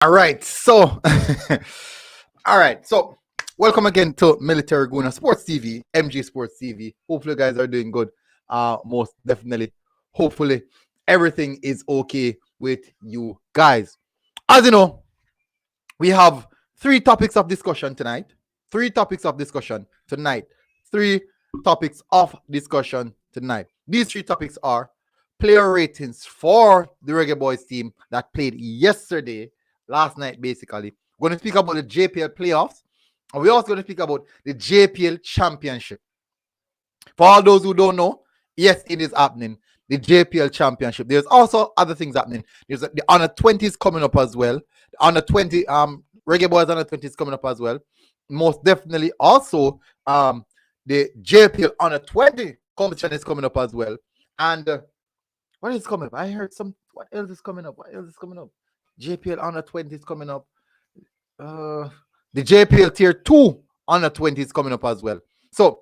All right, so all right, so welcome again to Military Guna Sports TV, MG Sports TV. Hopefully, you guys are doing good. Most definitely. Hopefully, everything is okay with you guys. As you know, we have three topics of discussion tonight. Three topics of discussion tonight. Three topics of discussion tonight. These three topics are player ratings for the Reggae Boyz team that played yesterday, last night, basically. We're going to speak about the JPL playoffs, and we're also going to speak about the JPL championship. For all those who don't know, yes, it is happening. The JPL championship. There's also other things happening. There's the under 20s coming up as well. The under 20 Reggae Boyz under 20s coming up as well. Most definitely also the JPL under 20 competition is coming up as well. And what is coming up? I heard some. What else is coming up? What else is coming up? JPL under 20 is coming up. The JPL tier 2 under 20 is coming up as well. So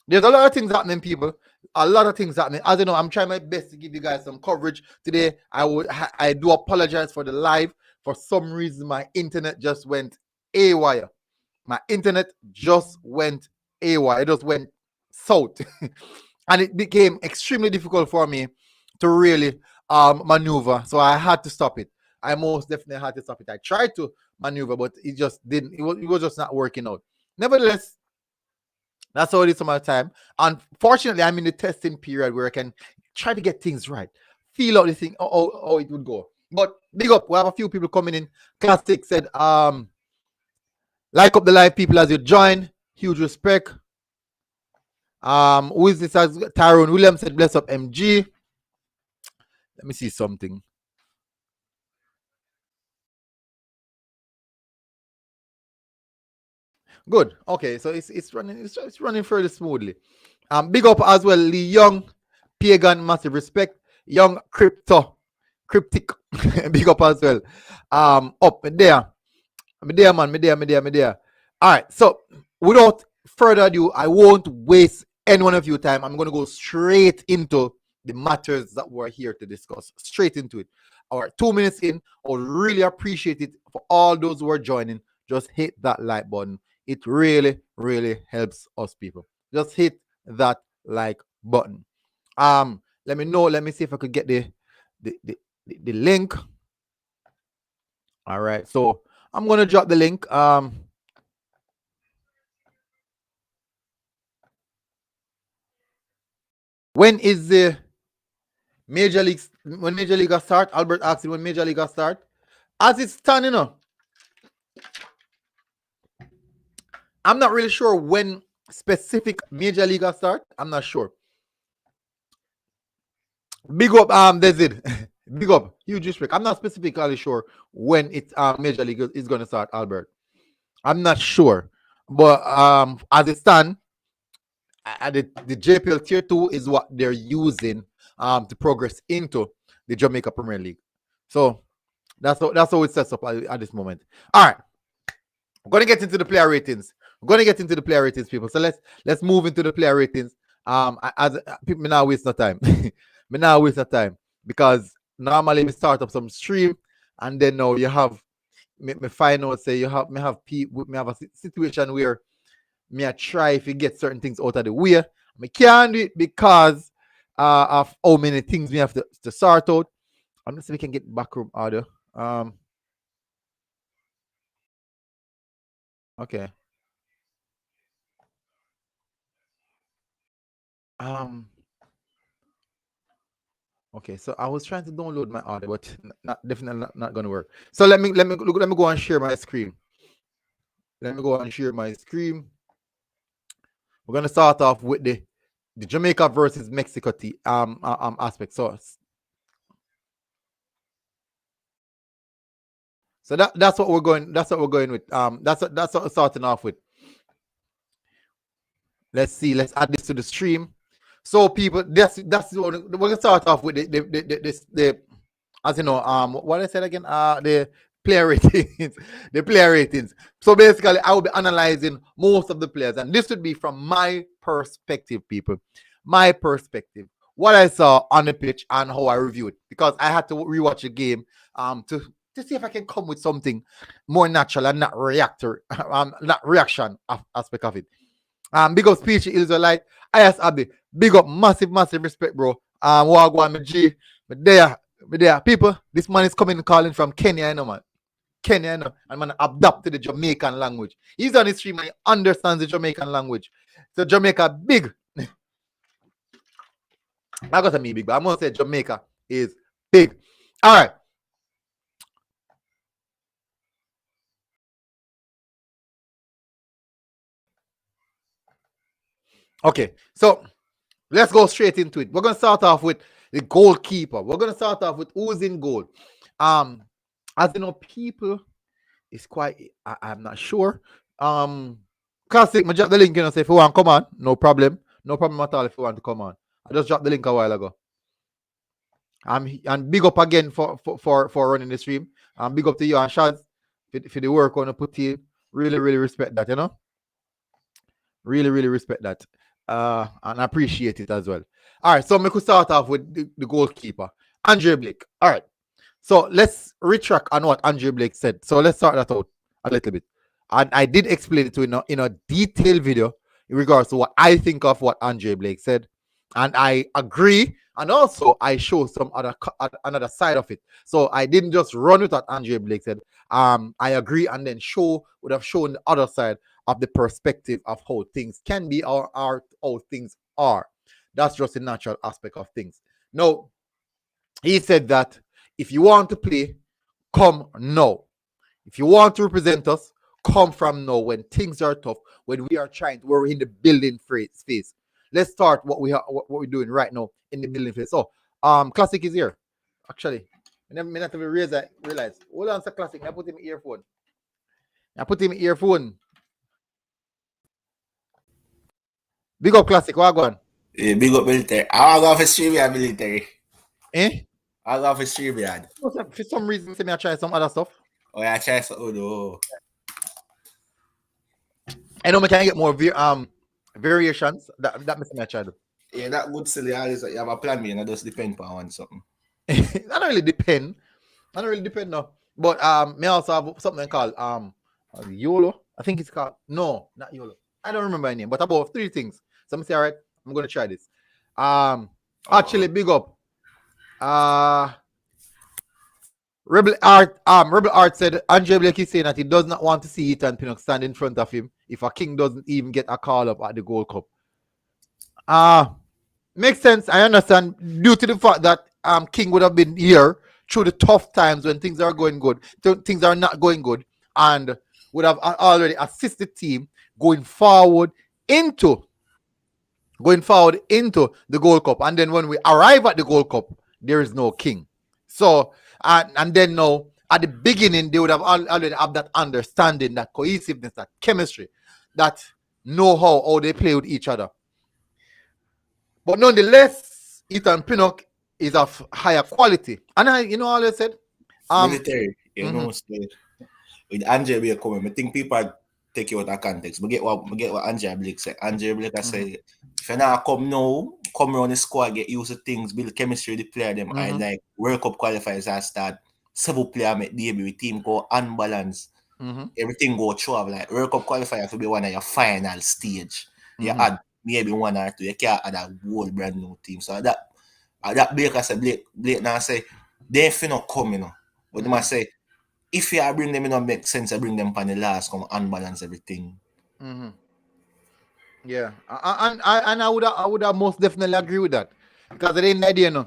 there's a lot of things happening, people. A lot of things happening. As you know, I'm trying my best to give you guys some coverage today. I do apologize for the live. For some reason, my internet just went haywire. My internet just went haywire. It just went south. And it became extremely difficult for me to really maneuver. So I had to stop it. I most definitely had to stop it. I tried to maneuver, but it just didn't. It was just not working out. Nevertheless, that's how it is some of the time. Unfortunately, I'm in the testing period where I can try to get things right, feel out the thing, how it would go. But big up, we have a few people coming in. Classic said, like up the live people as you join. Huge respect. Who is this? As Tyrone Williams said, bless up MG. Let me see something. Good. Okay, so it's running fairly smoothly. Big up as well, Lee Young, Pagan, massive respect. Young Cryptic, big up as well. Up me there, man, me there. All right. So without further ado, I won't waste any one of your time. I'm gonna go straight into the matters that we're here to discuss. Straight into it. All right, 2 minutes in. I would really appreciate it for all those who are joining. Just hit that like button. It really, really helps us, people. Just hit that like button. Let me know. Let me see if I could get the link. All right. So I'm gonna drop the link. When is the Major League? When Major League start? Albert asking when Major League start. As it's standing, you know, I'm not really sure when specific Major League start. I'm not sure. Big up, Desid. Big up, huge respect. I'm not specifically sure when it's Major League is going to start, Albert. I'm not sure, but as it stands, the JPL Tier 2 is what they're using to progress into the Jamaica Premier League. So that's how it sets up at this moment. All right, we're gonna get into the player ratings. People. So let's move into the player ratings. As people now waste no time. Me now waste no time because normally we start up some stream and then now you have me find out say you have me have a situation where me I try if you get certain things out of the way. I can't do it because of how many things we have to sort out. I'm gonna see if we can get backroom order. Okay. Okay, so I was trying to download my audio, but definitely not gonna work. So let me go and share my screen. Let me go and share my screen. We're gonna start off with the Jamaica versus Mexico aspect. So that's what we're going. That's what we're going with. That's what we're starting off with. Let's see. Let's add this to the stream. So people, that's what we're gonna start off with the as you know, what I said again, the player ratings, the player ratings. So basically, I will be analyzing most of the players, and this would be from my perspective, people. My perspective, what I saw on the pitch and how I review it, because I had to rewatch the game to to see if I can come with something more natural and not not reaction aspect of it. Big up speech Israelite. I ask Abby, big up, massive, massive respect, bro. Wagwan, my G, but there, people. This man is coming calling from Kenya, you know, man. Kenya, you know, and man adapt to the Jamaican language. He's on the stream and he understands the Jamaican language. So Jamaica big. I got to me big, but I'm gonna say Jamaica is big. All right. Okay, so let's go straight into it. We're gonna start off with the goalkeeper. We're gonna start off with who's in goal. As you know, people is quite. I'm not sure. Classic. I drop the link. You know, say if you want to come on, no problem at all. If you want to come on, I just dropped the link a while ago. And big up again for running the stream. Big up to you and Shaz for the work on the put in. Really, really respect that. You know, really, really respect that. And appreciate it as well. All right, so we could start off with the goalkeeper, Andre Blake. All right, so let's retract on what Andre Blake said. So let's start that out a little bit. And I did explain it to you in a detailed video in regards to what I think of what Andre Blake said. And I agree. And also, I show some another side of it. So I didn't just run with what Andre Blake said. I agree, and then would have shown the other side of the perspective of how things can be or how things are. That's just a natural aspect of things. Now, he said that if you want to play, come now. If you want to represent us, come from now when things are tough, when we're in the building phase. Let's start what we're doing right now in the building phase. So, Classic is here. Actually, I not even realize. Hold on, Classic. I put him in earphone. Big up Classic, what going? Yeah, big up military. I'll go for StreamYard military. Eh? I'll go for StreamYard. For some reason, I try some other stuff. Oh, yeah, I try something. Oh. I know I can get more variations. That makes me try to. Yeah, that good silly always you have a plan, me, and it just depend on something. That don't really depend. No. But me also have something called YOLO. I think it's called no, not YOLO. I don't remember the name, but about 3 things. So I'm say, all right, I'm gonna try this. Actually, big up. Rebel Art said Andre Blake is saying that he does not want to see Ethan Pinnock stand in front of him if a King doesn't even get a call up at the Gold Cup. Makes sense. I understand due to the fact that King would have been here through the tough times when things are going good, things are not going good, and would have already assisted team going forward into the Gold Cup. And then when we arrive at the Gold Cup, there is no King. So and then now at the beginning they would have already have that understanding, that cohesiveness, that chemistry, that know-how how they play with each other. But nonetheless, Ethan Pinnock is of higher quality. And I always said military, know, with Andre Blake coming, I think people take you out of context. But get what Andre Blake said. Andre Blake said, if you not come now, come around the squad, get used to things, build chemistry with the player them, and like World Cup qualifiers and start several player make debut with team go unbalanced. Everything go through like World Cup qualifier to be one of your final stage. You add maybe 1 or 2, you can't add a whole brand new team. So that Blake said, Blake now say they finna come, But they must say if you bring them, it don't make sense to bring them on the last, come unbalance everything. Yeah, and I would have most definitely agree with that, because at the end of the day,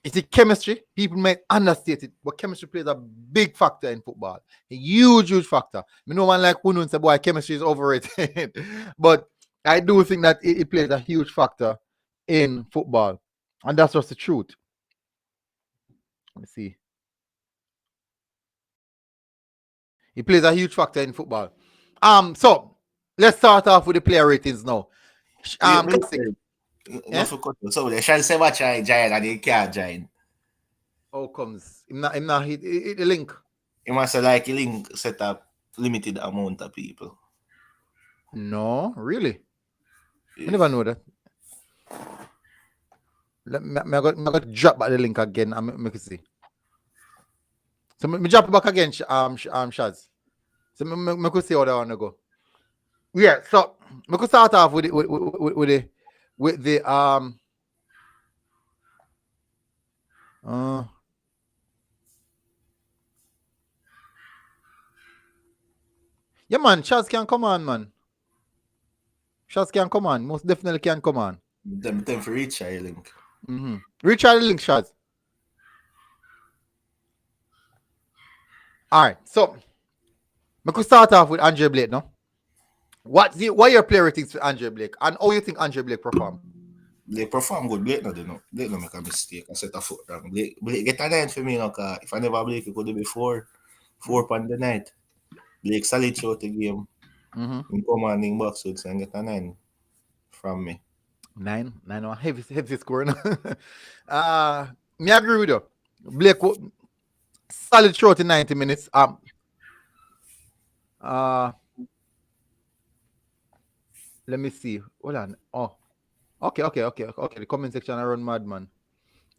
it's the chemistry. People may understate it, but chemistry plays a big factor in football. A huge factor. No one like Hunun say, boy, chemistry is overrated. But I do think that it plays a huge factor in football. And that's just the truth. Let me see. It plays a huge factor in football. So let's start off with the player ratings now. So they shall say what try giant and they can't join. How comes? Him not hit the link. It must like a link set up limited amount of people. No, really? I never know that. I got drop back the link again and make it see. So me drop it back again, Shaz. So me could see how I want to go. Yeah, so we could start off with the yeah, man, Shaz can come on, man. Shaz can come on. Most definitely can come on. Them for reach I link. Retry the link, Shaz. All right, so we could start off with Andre Blake, no? What your player ratings for Andre Blake, and how you think Andre Blake perform? Blake perform good. Blake no make a mistake. I set a foot wrong. Blake get a 9 for me, cause if I never Blake, it could be 4 on the night. Blake solid throughout the game. In commanding box and get a 9 from me. 9, heavy score. Me agree with you. Blake solid throughout in 90 minutes. Let me see. Hold on. Oh, okay. The comment section around madman.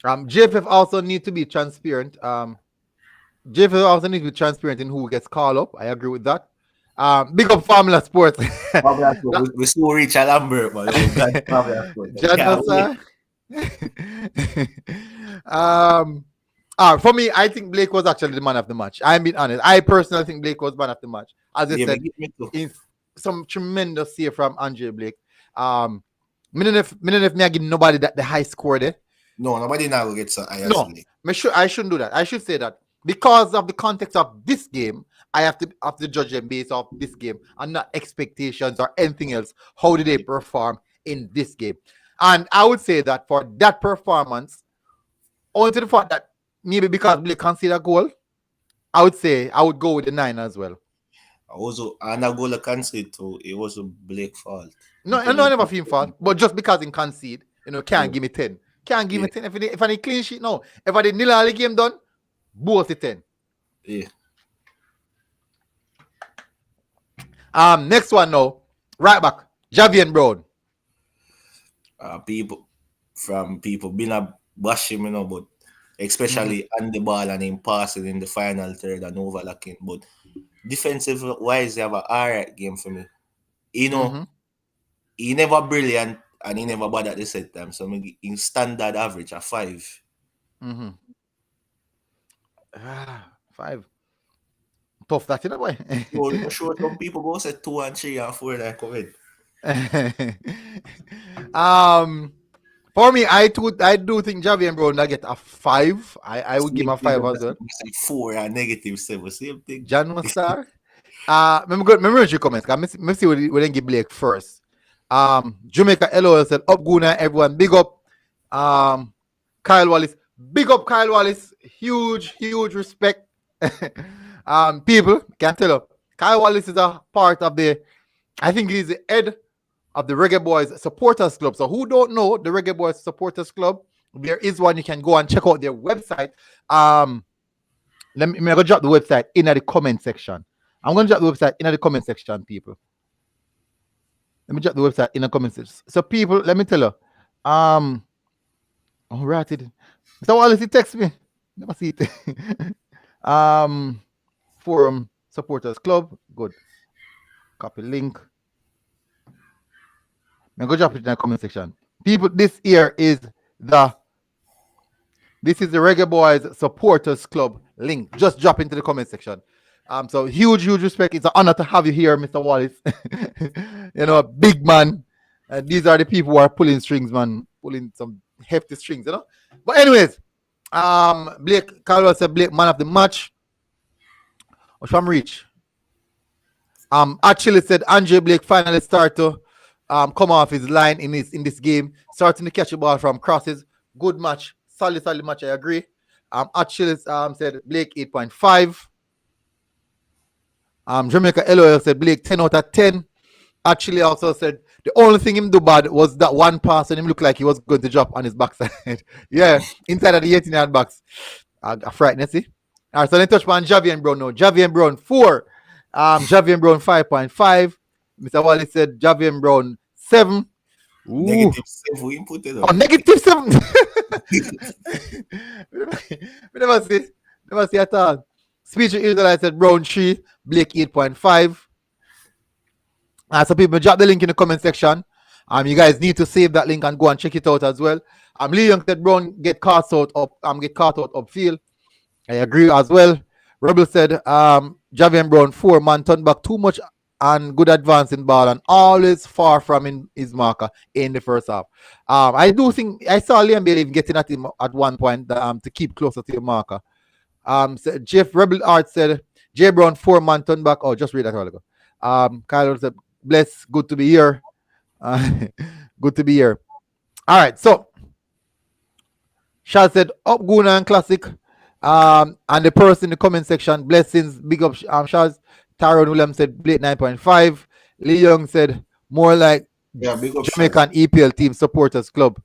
JPL also need to be transparent. JPL also need to be transparent in who gets called up. I agree with that. Big up Formula Sports. We still reach a Lambert, but for me, I think Blake was actually the man of the match. I'm being honest. I personally think Blake was man of the match. As I said, some tremendous save from Andre Blake. Me I give nobody that the high score there. No, nobody now gets a high. No, I shouldn't do that. I should say that because of the context of this game, I have to judge them based off this game and not expectations or anything else. How did they perform in this game? And I would say that for that performance, only to the fact that maybe because Blake conceded a goal, I would say I would go with the 9 as well. Also, and a goal concede too, it was a Blake fault. No, I never feel fault, but just because he concede, can't give me 10. Can't give me 10. If I need clean sheet, no. If I did nil all the game done, both the 10. Yeah. Next one now, right back, Javian Brown. People been a bash him, but especially on the ball and in passing in the final third and overlocking. But defensive wise, they have an alright game for me. He never brilliant and he never bad at the set time. So in standard average a 5. 5. Tough that in a way. Sure, some people go say 2 and 3 and 4 that come in. For me, I do think Javian Brown will get a 5. I would give him a 5 as well. 4 and -7, same thing. John Star. Remember your comments. Let me see what they give Blake first. Jamaica LOL said, up Guna, everyone, big up. Kyle Wallace, big up Kyle Wallace. Huge respect. People, can't tell you. Kyle Wallace is a part of I think he's the head of the Reggae Boyz Supporters Club. So who don't know the Reggae Boyz Supporters Club, there is one. You can go and check out their website. Let me go drop the website in the comment section. I'm going to drop the website in the comment section, people. Let me drop the website in the comment section. So people, let me tell you. All right. Mr. Wallace, he text me. Never see it. Forum Supporters Club. Good. Copy link. I'm going to drop it in the comment section. People, this here is the Reggae Boyz Supporters Club link. Just drop into the comment section. So huge respect. It's an honor to have you here, Mr. Wallace. A big man. These are the people who are pulling strings, man. Pulling some hefty strings, But anyways, Blake, Carlos said Blake, man of the match. From Reach. Actually said Andre Blake finally started to come off his line in this game, starting to catch the ball from crosses. Good match, solid match. I agree. Actually said Blake 8.5. Jamaica LOL said Blake 10 out of 10. Actually also said the only thing him do bad was that one pass and him looked like he was going to drop on his backside. Yeah, inside of the 18-yard box. Frightening, see? All right, so then touch on Javian Brown now. Javian Brown 4. Javian Brown 5.5. Mr. Wallace said Javian Brown 7. Ooh. -7, we put it up. Oh, -7. We never see at all. Speech Israelite said Brown 3, Blake 8.5. So people drop the link in the comment section. You guys need to save that link and go and check it out as well. Lee Young said Brown get caught out upfield. I agree as well. Rebel said Javian Brown 4 man turned back too much and good advance in ball and always far from his marker in the first half. I do think I saw Liam Bailey getting at him at one point to keep closer to the marker. So Jeff Rebel Art said J Brown 4 man turned back. Oh, just read that a while ago. Kyle said bless, good to be here. Good to be here. All right, so Shaz said up Guna and Classic. And the person in the comment section, blessings, big up Shaz. Tyrone Williams said Blake 9.5. Lee Young said more like Jamaican EPL team supporters club.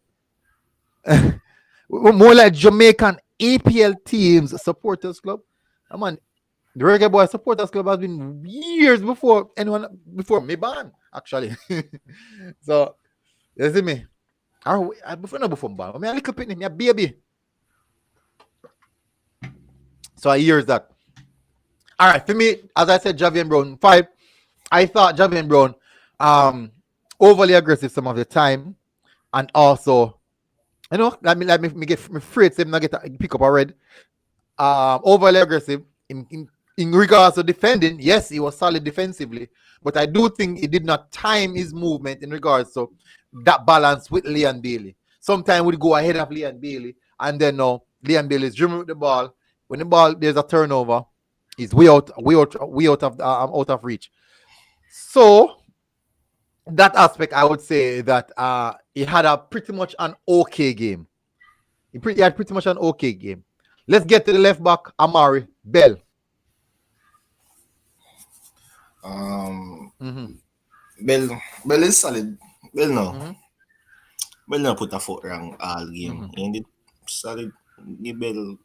More like Jamaican EPL teams supporters club. Come on, the Reggae Boyz supporters club has been years before me ban actually. So you see me. Before ban. I'm a little bit, me a baby. So I hears that. All right, for me, as I said, Javian Brown 5. I thought Javian Brown overly aggressive some of the time, and also, let me get me afraid to not get pick up a red. Overly aggressive in regards to defending. Yes, he was solid defensively, but I do think he did not time his movement in regards to that balance with Leon Bailey. Sometimes we'd go ahead of Leon Bailey, and then Leon Bailey is dribbling with the ball. When the ball there's a turnover, he's way out of reach. So that aspect, I would say that he had a pretty much an okay game. He had pretty much an okay game. Let's get to the left back, Amari Bell. Bell is solid. Bell no. Bell no put a foot wrong all game. And it solid. Give Bell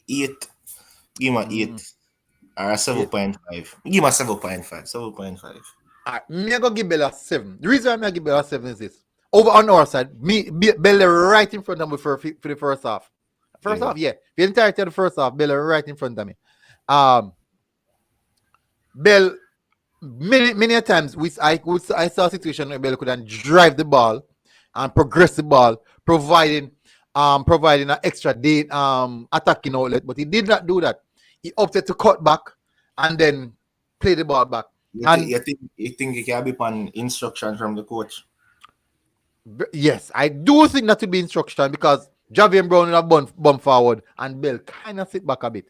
8. Give him a 8. Or a 7.5. Give him a 7.5. 7.5. Alright, me go give Bell a 7. The reason why I give Bell a 7 is this. Over on our side, Bell right in front of me for the first half. First half, yeah. The entirety of the first half, Bell right in front of me. Bell, many times I saw a situation where Bell could drive the ball and progress the ball, providing an extra attacking outlet, but he did not do that. He opted to cut back and then play the ball back. You think it can be on instruction from the coach? Yes, I do think that would be instruction because Javian Brown will have bump forward and Bell kind of sit back a bit.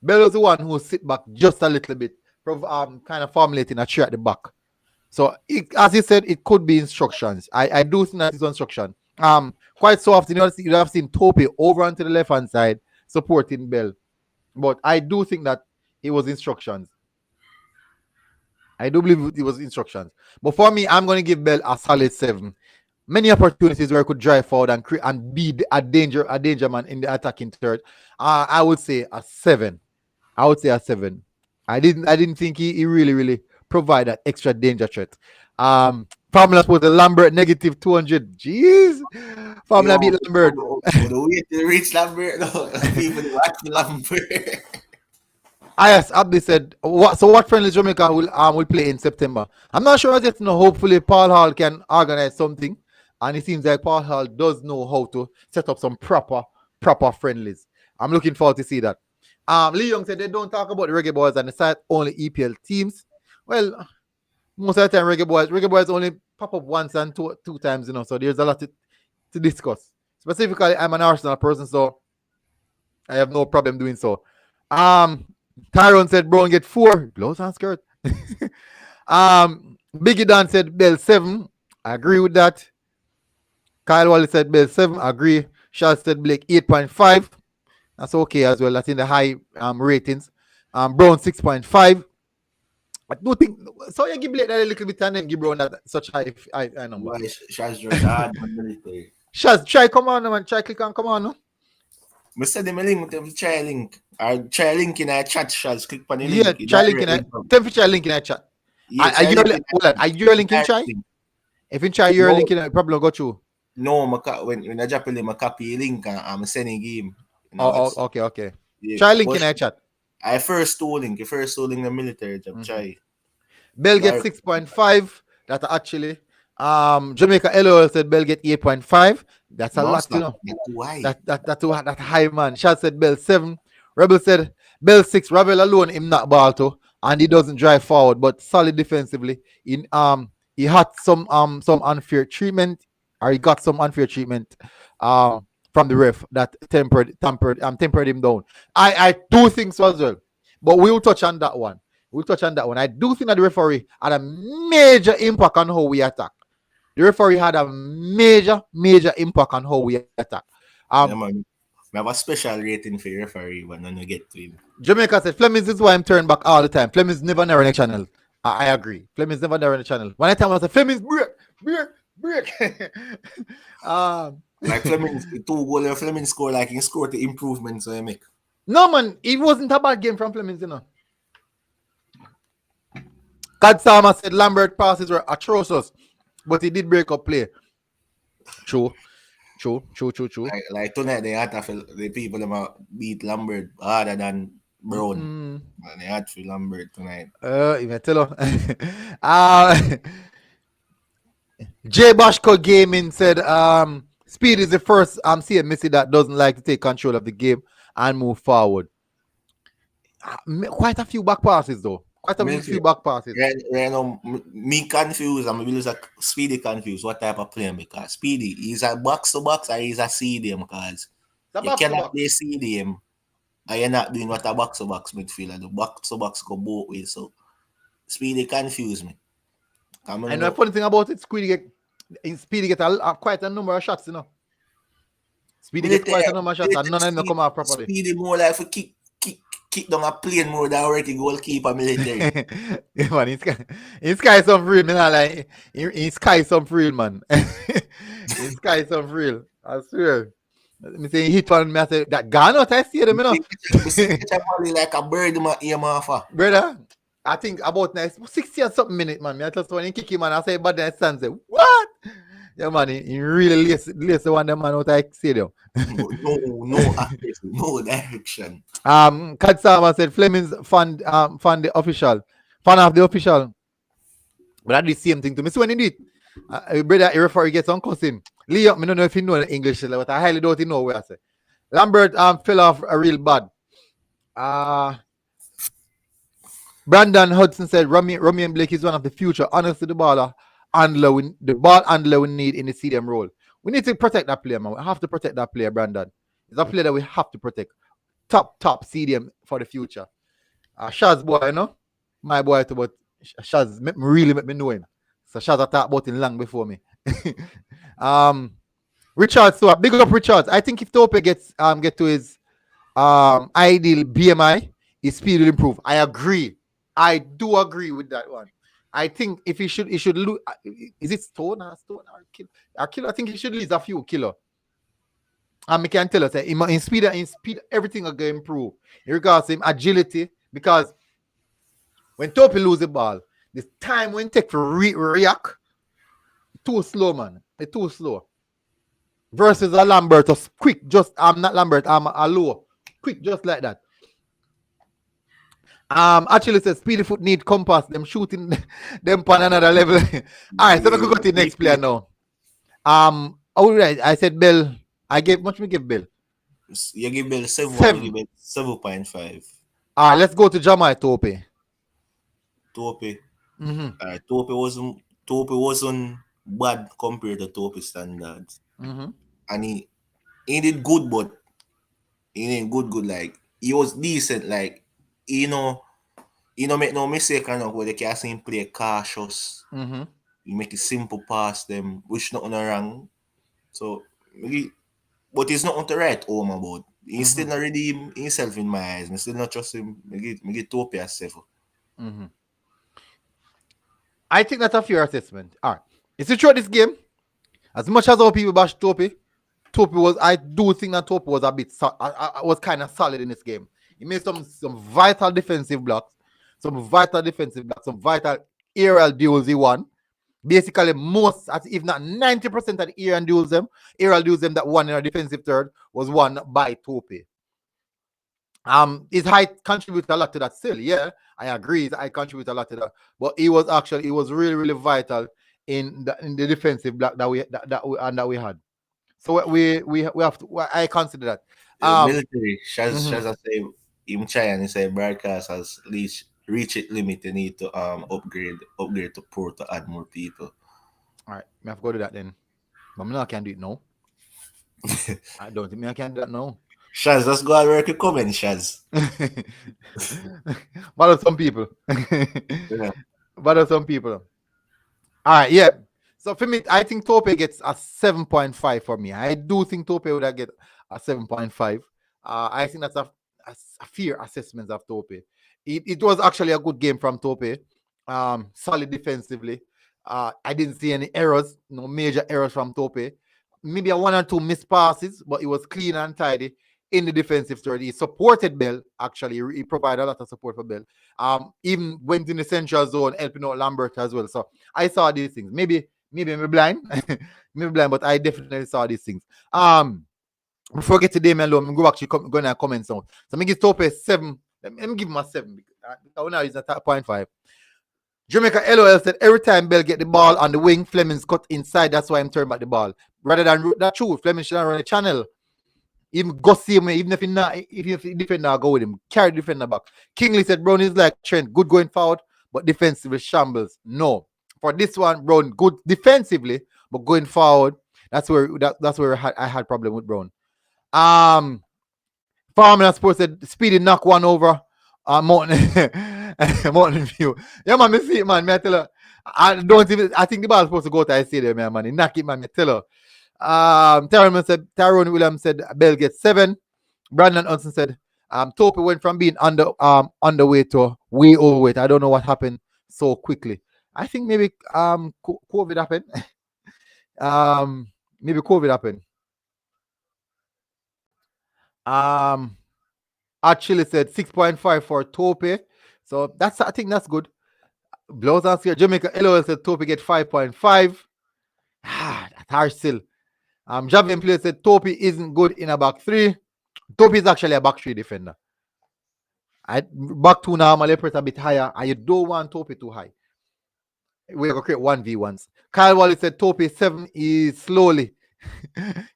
Bell was the one who sit back just a little bit, kind of formulating a tree at the back. So, as he said, it could be instructions. I do think that it's instruction. Quite so often, you have seen Tope over onto the left-hand side supporting Bell. But I do think that it was instructions. I do believe it was instructions. But for me, I'm going to give Bell a solid 7. Many opportunities where I could drive forward and be a danger man in the attacking third. I would say a 7. I didn't think he really provided that extra danger threat. Formula put the Lambert negative 200. Jeez. Formula beat Lambert. The way to reach Lambert, no. People watch Lambert. Yes, Abdi said, what friendly Jamaica will play in September? I'm not sure yet. Hopefully Paul Hall can organize something. And it seems like Paul Hall does know how to set up some proper friendlies. I'm looking forward to see that. Lee Young said they don't talk about the Reggae Boyz and the site only EPL teams. Well, most of the time Reggae Boyz only pop up once and two times, so there's a lot to discuss. Specifically, I'm an Arsenal person, so I have no problem doing so. Tyrone said Brown get 4. Blouse and skirt. Biggie Dan said Bell 7. I agree with that. Kyle Wally said Bell 7. I agree. Charles said Blake 8.5. That's okay as well. That's in the high ratings. Brown 6.5. I do think so. You give Blake that a little bit and then give Brown that such high number. Shaz, try come on, man. Try click on come on. No? I said them a link. Try a link. Or try a link in a chat. Shaz, click on the link. Yeah, try link in a. Try link in a chat. Yeah, are you a link in try? If you try your link in a, probably go through. No, when I JPL, I copy a link and I'm sending him. Okay. Yeah, try link in a chat. I first tooling the military job. Try. Bell get 6.5. That actually Jamaica LOL said Bell get 8.5. That's a No, lot, it's you not. know. That's too high. That high, man. Shad said Bell 7. Rebel said Bell 6. Rebel alone him not ball to, and he doesn't drive forward, but solid defensively. He had some unfair treatment, or he got some unfair treatment from the ref that tempered him down. I do think so as well, but we'll touch on that one. I do think that the referee had a major impact on how we attack. The referee had a major impact on how we attack. Yeah, man. I have a special rating for your referee when you get to him. Jamaica said Flemings is why I'm turning back all the time. Flemings never narrow the channel. I agree. Flemings never narrow the channel. One time I said Flemings break. Like Fleming, 2 goal Fleming score, like he scored the improvements so he make. No man, it wasn't a bad game from Flemings, you know. Kadsama said Lambert passes were atrocious, but he did break up play. True. Like tonight they had to feel the people that beat Lambert harder than Brown. And they had to Lambert tonight. Even tell J Bashko Gaming said Speed is the first CM Missy that doesn't like to take control of the game and move forward. Quite a few back passes though. Few back passes. Right now, me confused. I'm really like Speedy confused. What type of player? Because Speedy is a box to box or he's a CDM. Because you cannot play CDM and you're not doing what a box to box midfielder. The box to box go both ways. So Speedy confused me. And the funny thing about it, Speedy get quite a number of shots, you know. Speedy get quite a number of shots and none of them come out properly. Speedy more like for kick down a plane more than already goalkeeper military. Yeah, man, he's sky some real, man. Like he's sky some real, man. He's sky some real. I swear. Me say he hit on me. I say that gone out. I see them, you know. Like a bird in my ear, brother. I think about 60 or something minutes, man. I just when he kick him, man. I say, but then stand say, what? Yeah, man. He really lace the one them man out of stadium. No direction. Kadsama said Fleming's fan the official. Fan of the official. But that's the same thing to me. So when he did, brother, a referee gets on cussing. Leo, I don't know if you know the English, but I highly doubt you know what I say. Lambert fell off real bad. Brandon Hudson said Rami and Blake is one of the future. Honestly, the ball handler we need in the CDM role. We need to protect that player, man. We have to protect that player, Brandon. It's a player that we have to protect. Top CDM for the future. Shaz boy, you know? My boy too, but Shaz really make me know him. So Shaz I talked about him long before me. Richard, so big up Richard. I think if Tope gets get to his ideal BMI, his speed will improve. I agree. I do agree with that one. I think if he should lose. Is it stone or kilo? I think he should lose a few kilo. And we can tell us that in speed, everything will get improve. In regards to him agility, because when Topi lose the ball, the time when take to react, too slow, man. It's too slow. Versus a Lambert, quick, just not Lambert, a low, quick, just like that. Actually says Speedy Foot need compass, them shooting them on another level. All right, so we could go to the next player now. All right, I said Bell. I gave much me give Bell. You give Bell 7. You give 7.5. All right, let's go to Jamai Tope. Tope. Tope wasn't bad compared to Tope standards. And he did good, but he didn't good. Like he was decent. Like you know, make no mistake enough where they can see him play cautious. He make a simple pass them, which nothing wrong. So but he's not on the right home about. He's still not redeem himself in my eyes. I still not trust him. Me get Tope as 7. I think that's a fair assessment. All right. It's true this game. As much as our people bash Tope was. I do think that Tope was a bit. Was kind of solid in this game. He made some vital defensive blocks, some vital aerial duels he won. Basically, most, if not 90% of the aerial duels them that won in a defensive third was won by Tope. His height contributed a lot to that still. Yeah, I agree. His height contributed a lot to that. But he was really, really vital in the defensive block that we had. So we have to. I consider that. Military, Mhm. Shaz I say, him try and he say broadcast has reach it limit. You need to upgrade to pro to add more people. All right, me have to go do that then. But me not can do it now. I don't think me I can do that now. Shaz, let's go and work your comment, Shaz. What are some people? Yeah. What are some people? All right, yeah. So for me, I think Tope gets a 7.5 for me. I do think Tope would have get a 7.5. I think that's a fair assessment of Tope. It was actually a good game from Tope. Solid defensively. I didn't see any errors, no major errors from Tope. Maybe a one or two missed passes, but it was clean and tidy in the defensive third. He supported Bell, actually. He provided a lot of support for Bell. Even went in the central zone, helping out Lambert as well. So I saw these things. Maybe I'm blind, maybe blind, but I definitely saw these things. Before I get to Damien Lowe, I'm go actually go in the comments now. So I give Tope 7. Let me give him a 7 because now he's at 0.5. Jamaica LOL said every time Bell get the ball on the wing, Fleming's cut inside. That's why I'm turning back the ball. Rather than that true, Fleming should run a channel. Even go see him, even if the defender go with him, carry the defender back. Kingley said Brown is like Trent, good going forward, but defensively shambles. No, for this one, Brown good defensively, but going forward, that's where I had problem with Brown. Farming Sports said Speedy knock one over. Mountain Mountain View. Yeah, man, me see it, man. Me I tell her, I think the ball supposed to go to I see there, man. He knock it, man. Me tell her. Tyrone Williams said Bell gets 7. Brandon Hudson said Tope went from being underweight to way overweight. I don't know what happened so quickly. I think maybe COVID happened. Maybe COVID happened. Actually said 6.5 for Tope. So I think that's good. Blows us here. Jamaica LOL said Tope get 5.5. That's harsh still. Javian player said Tope isn't good in a back 3. Tope is actually a back 3 defender. Back 2 normally press a bit higher, and you don't want Tope too high. We're going to create 1v1s. Kyle Wally said Tope 7 is slowly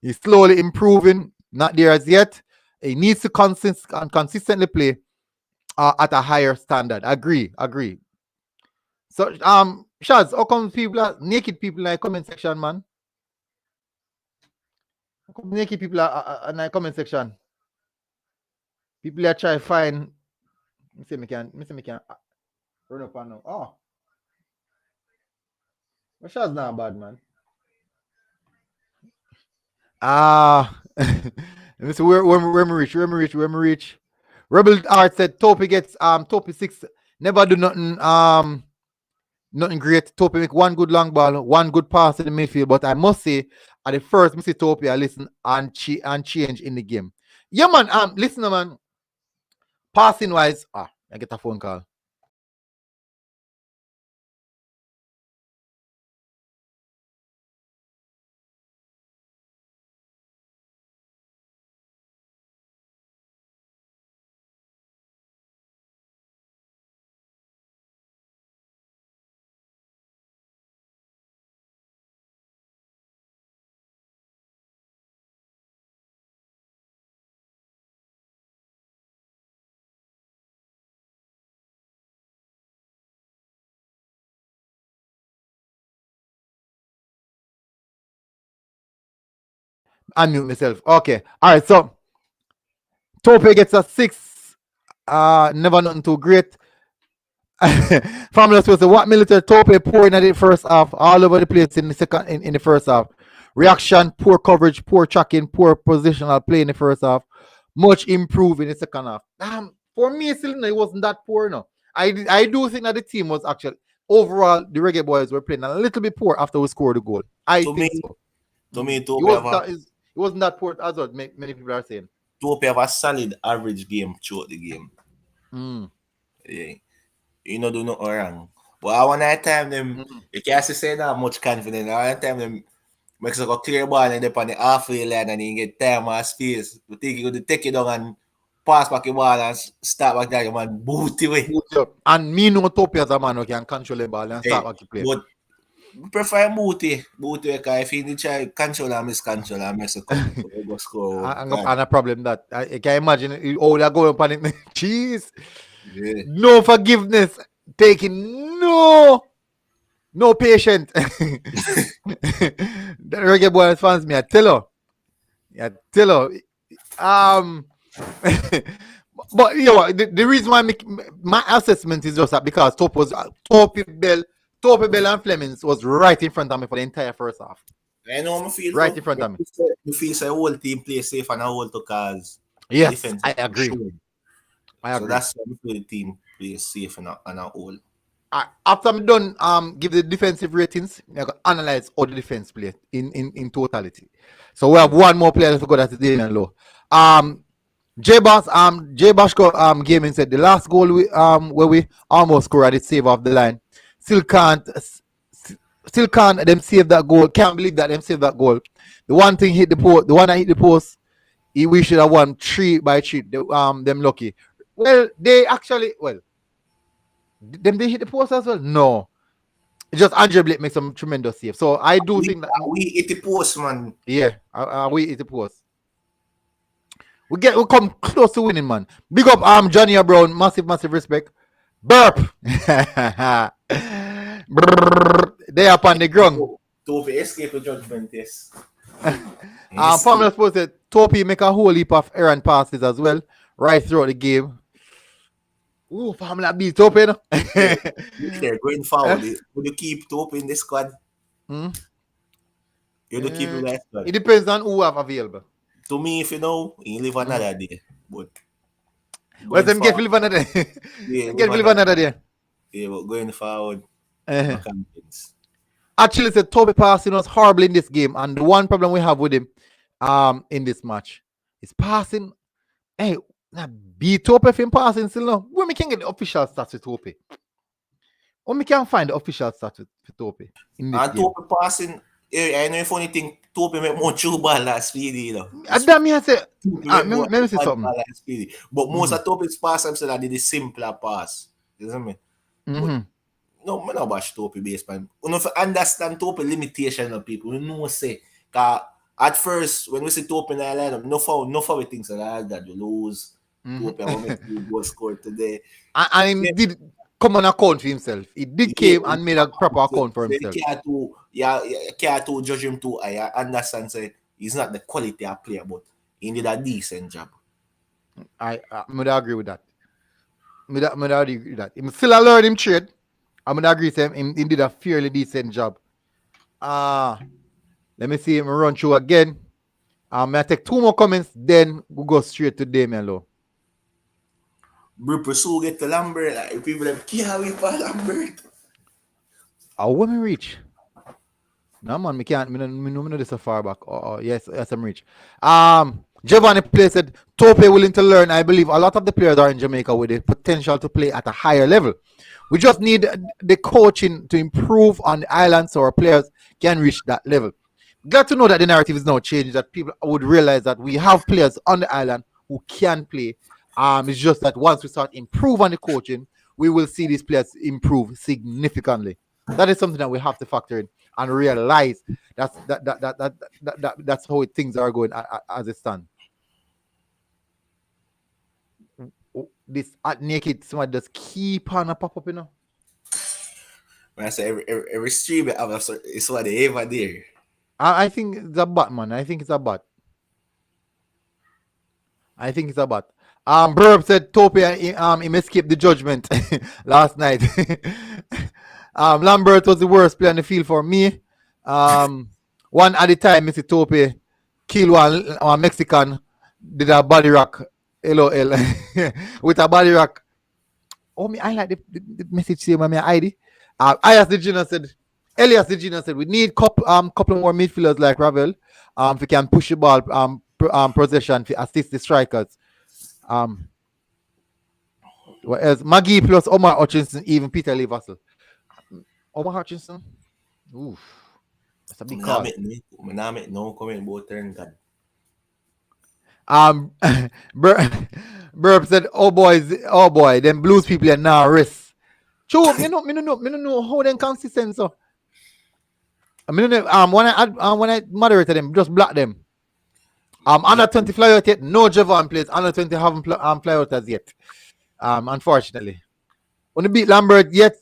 improving. Not there as yet. He needs to consistently play at a higher standard. Agree. So, Shaz, how come naked people in the comment section, man? How come naked people are in the comment section? People are trying to find. Let me see me can run up on now. Oh. But Shaz not bad, man. Let me see where we reach. Rebel Art said Tope gets Tope 6. Never do nothing great. Tope make one good long ball, one good pass in the midfield. But I must say, at the first, I see Tope I listen and change in the game. Yeah, man. Listen, man. Passing wise, I get a phone call. Unmute myself. Okay. All right. So Tope gets a 6. Never nothing too great. Family was supposed to what military Tope pouring at the first half, all over the place in the second in the first half. Reaction, poor coverage, poor tracking, poor positional play in the first half. Much improved in the second half. For me, still, it wasn't that poor. No, I do think that the team was actually overall the Reggae Boys were playing a little bit poor after we scored the goal. I think so. To me, It wasn't that poor as what many people are saying. Tope have a solid average game throughout the game. Yeah. You know, do nothing wrong. But I want to time them, you can't say that much confidence. I want to time them, Mexico clear ball and they on the halfway line and you get time and space. You think you could take it down and pass back the ball and start back there, man, booty way. And me know Topi as a man who can control the ball and start back to play. But prefer booty because if he need to control and miscontrol and mess it up, go score. And a problem that I can imagine all that going up on it. Jeez. Yeah. No forgiveness. Taking no patient. The Reggae Boyz fans me, I tell you. But you know the reason why my assessment is just that because Topi Bell and Flemings was right in front of me for the entire first half. I know I feel right in front of me. You feel the whole team play safe and a whole to cause yes, I agree. So that's why the team play safe and a whole. After I'm done, give the defensive ratings. I got analyze all the defense play in totality. So we have one more player to go. That is Damian Lowe. J Bashko gaming said the last goal where we almost scored it save off the line. Still can't them save that goal. Can't believe that them save that goal. The one thing hit the post. The one that hit the post. We should have won 3-3. Them lucky. Well, they actually them they hit the post as well. No, just Andre Blake makes some tremendous save. So I do think that we hit the post, man. Yeah, we hit the post. We come close to winning, man. Big up Johnny Brown, massive respect. Burp. They up on the ground. Topi escape the judgment, yes. Pamela supposed to Topi make a whole heap of errant passes as well, right throughout the game. Ooh, Pamela beat Topi, no? They're going forward. Would you keep Topi in the squad? You would keep in that squad. It depends on who have available. To me, if you know, you live another day. But let them get live another day. Yeah, get live another day. Yeah, but going forward, actually, said Topi passing was horrible in this game, and the one problem we have with him, in this match, is passing. Hey, beat Topi if him passing still no. When we can get the official stats with Topi? When we can find the official stats with Topi in this game? Topi passing. I know if only thing Topi make more true ball last speedy, you know. That me I say, let me say something. But most of Topi's pass, I'm saying that did the simpler pass. You know what I mean? No, I don't bash Topi based man. You know, if you understand Topi limitation of people, you know say, at first, when we see Topi in the lineup, no foul things like that, you lose. Topi, I want to go score today. And he did come on account for himself. He did came and made a proper account for himself. You can't judge him too. I understand say he's not the quality of player, but he did a decent job. I agree with that. I agree with that. He still learn him trade. I'm gonna agree with him. He did a fairly decent job. Let me see him run through again. I take 2 more comments, then we'll go straight to Damian Lowe. Bro, pursue get to Lambert. Like, people have can't wait for Lambert. When we reach? No man, me can't. Me know this so far back. Yes, I'm rich. Giovanni Play said Topi willing to learn. I believe a lot of the players are in Jamaica with the potential to play at a higher level. We just need the coaching to improve on the island so our players can reach that level. Glad to know that the narrative is now changed, that people would realize that we have players on the island who can play. It's just that once we start improve on the coaching, we will see these players improve significantly. That is something that we have to factor in and realize that's how things are going as it stands. This at naked somebody just keep on a pop up, you know. When I say every stream it's what they ever there. I think it's a bot, man. I think it's a bot. Burb said Topi him escaped the judgment last night. Lambert was the worst player on the field for me. One at the time, Mr. Topi kill one Mexican, did a body rock, LOL, with a body rock. Oh, me, I like the message say my ID. Elias the Gina said we need couple more midfielders like Ravel. If we can push the ball possession to assist the strikers. What else? Maggie plus Omar Hutchinson, even Peter Lee Vassell. Omar Hutchinson? Oof. That's a big call. No comment about turn God. Um, Burp said, "Oh boys, oh boy, them blues people are now risk." True, me no know how them consistent. So, I mean, when I moderated them, just block them. Under 20 fly out yet. No Javon plays. Under 20 haven't fly out as yet. Unfortunately, when beat Lambert yet,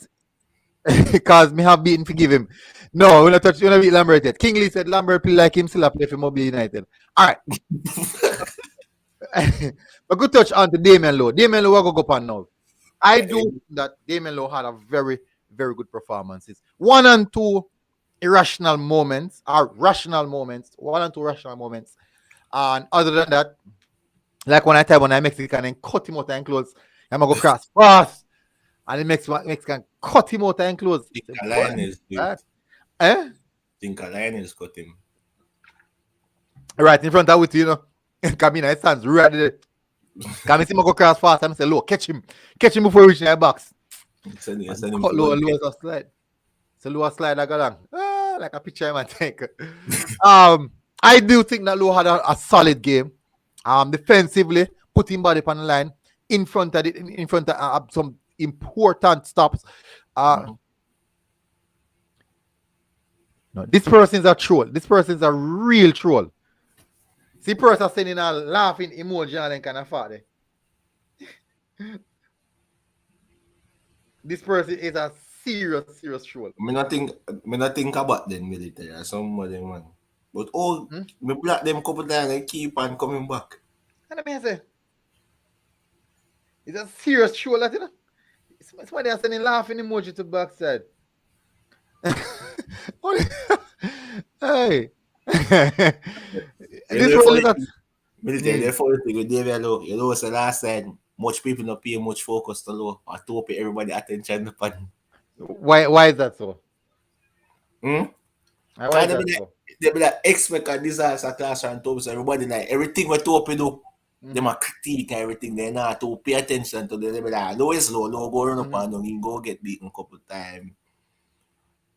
because me have beaten forgive him. No, when I touch, when I beat Lambert yet. Kingley said Lambert play like him still a play for Mobile United. All right. A good touch on to Damian Lowe. Damian Lowe, we're going to go on now. I do think that Damian Lowe had a very, very good performances. 1 and 2 irrational moments, or rational moments. 1 and 2 rational moments. And other than that, like when I Mexican and cut him out and close, I'm going to go cross fast. And the Mexican cut him out and close. Think Lioness, Eh? Think Lioness cut him. Right in front of it, you know. Camina stands right there. Come see me go cross fast and say, look, catch him before reaching the box. Cut low as a slide. So low slide I got on. Like a picture man take. I do think that Low had a solid game. Defensively, putting body on the line in front of some important stops. No, this person's a troll. This person's a real troll. See, person sending a laughing emoji and then kind of father. This person is a serious troll. Me not think about them military or somebody, man. But me block them couple times and keep on coming back. And I say, it's a serious troll, that, you know. Somebody is sending laughing emoji to backside. Hey. This one is not military. The funny thing with David Lowe, you know, so last time much people not pay much focus to Lowe or to pay everybody attention upon. Why is that so? Why is that so? They be like expect a disaster class and top, so everybody like everything we to do. They might critique everything. They not to pay attention to them. They be like, Lowe is low, Lowe go run up and down, he go get beaten a couple times.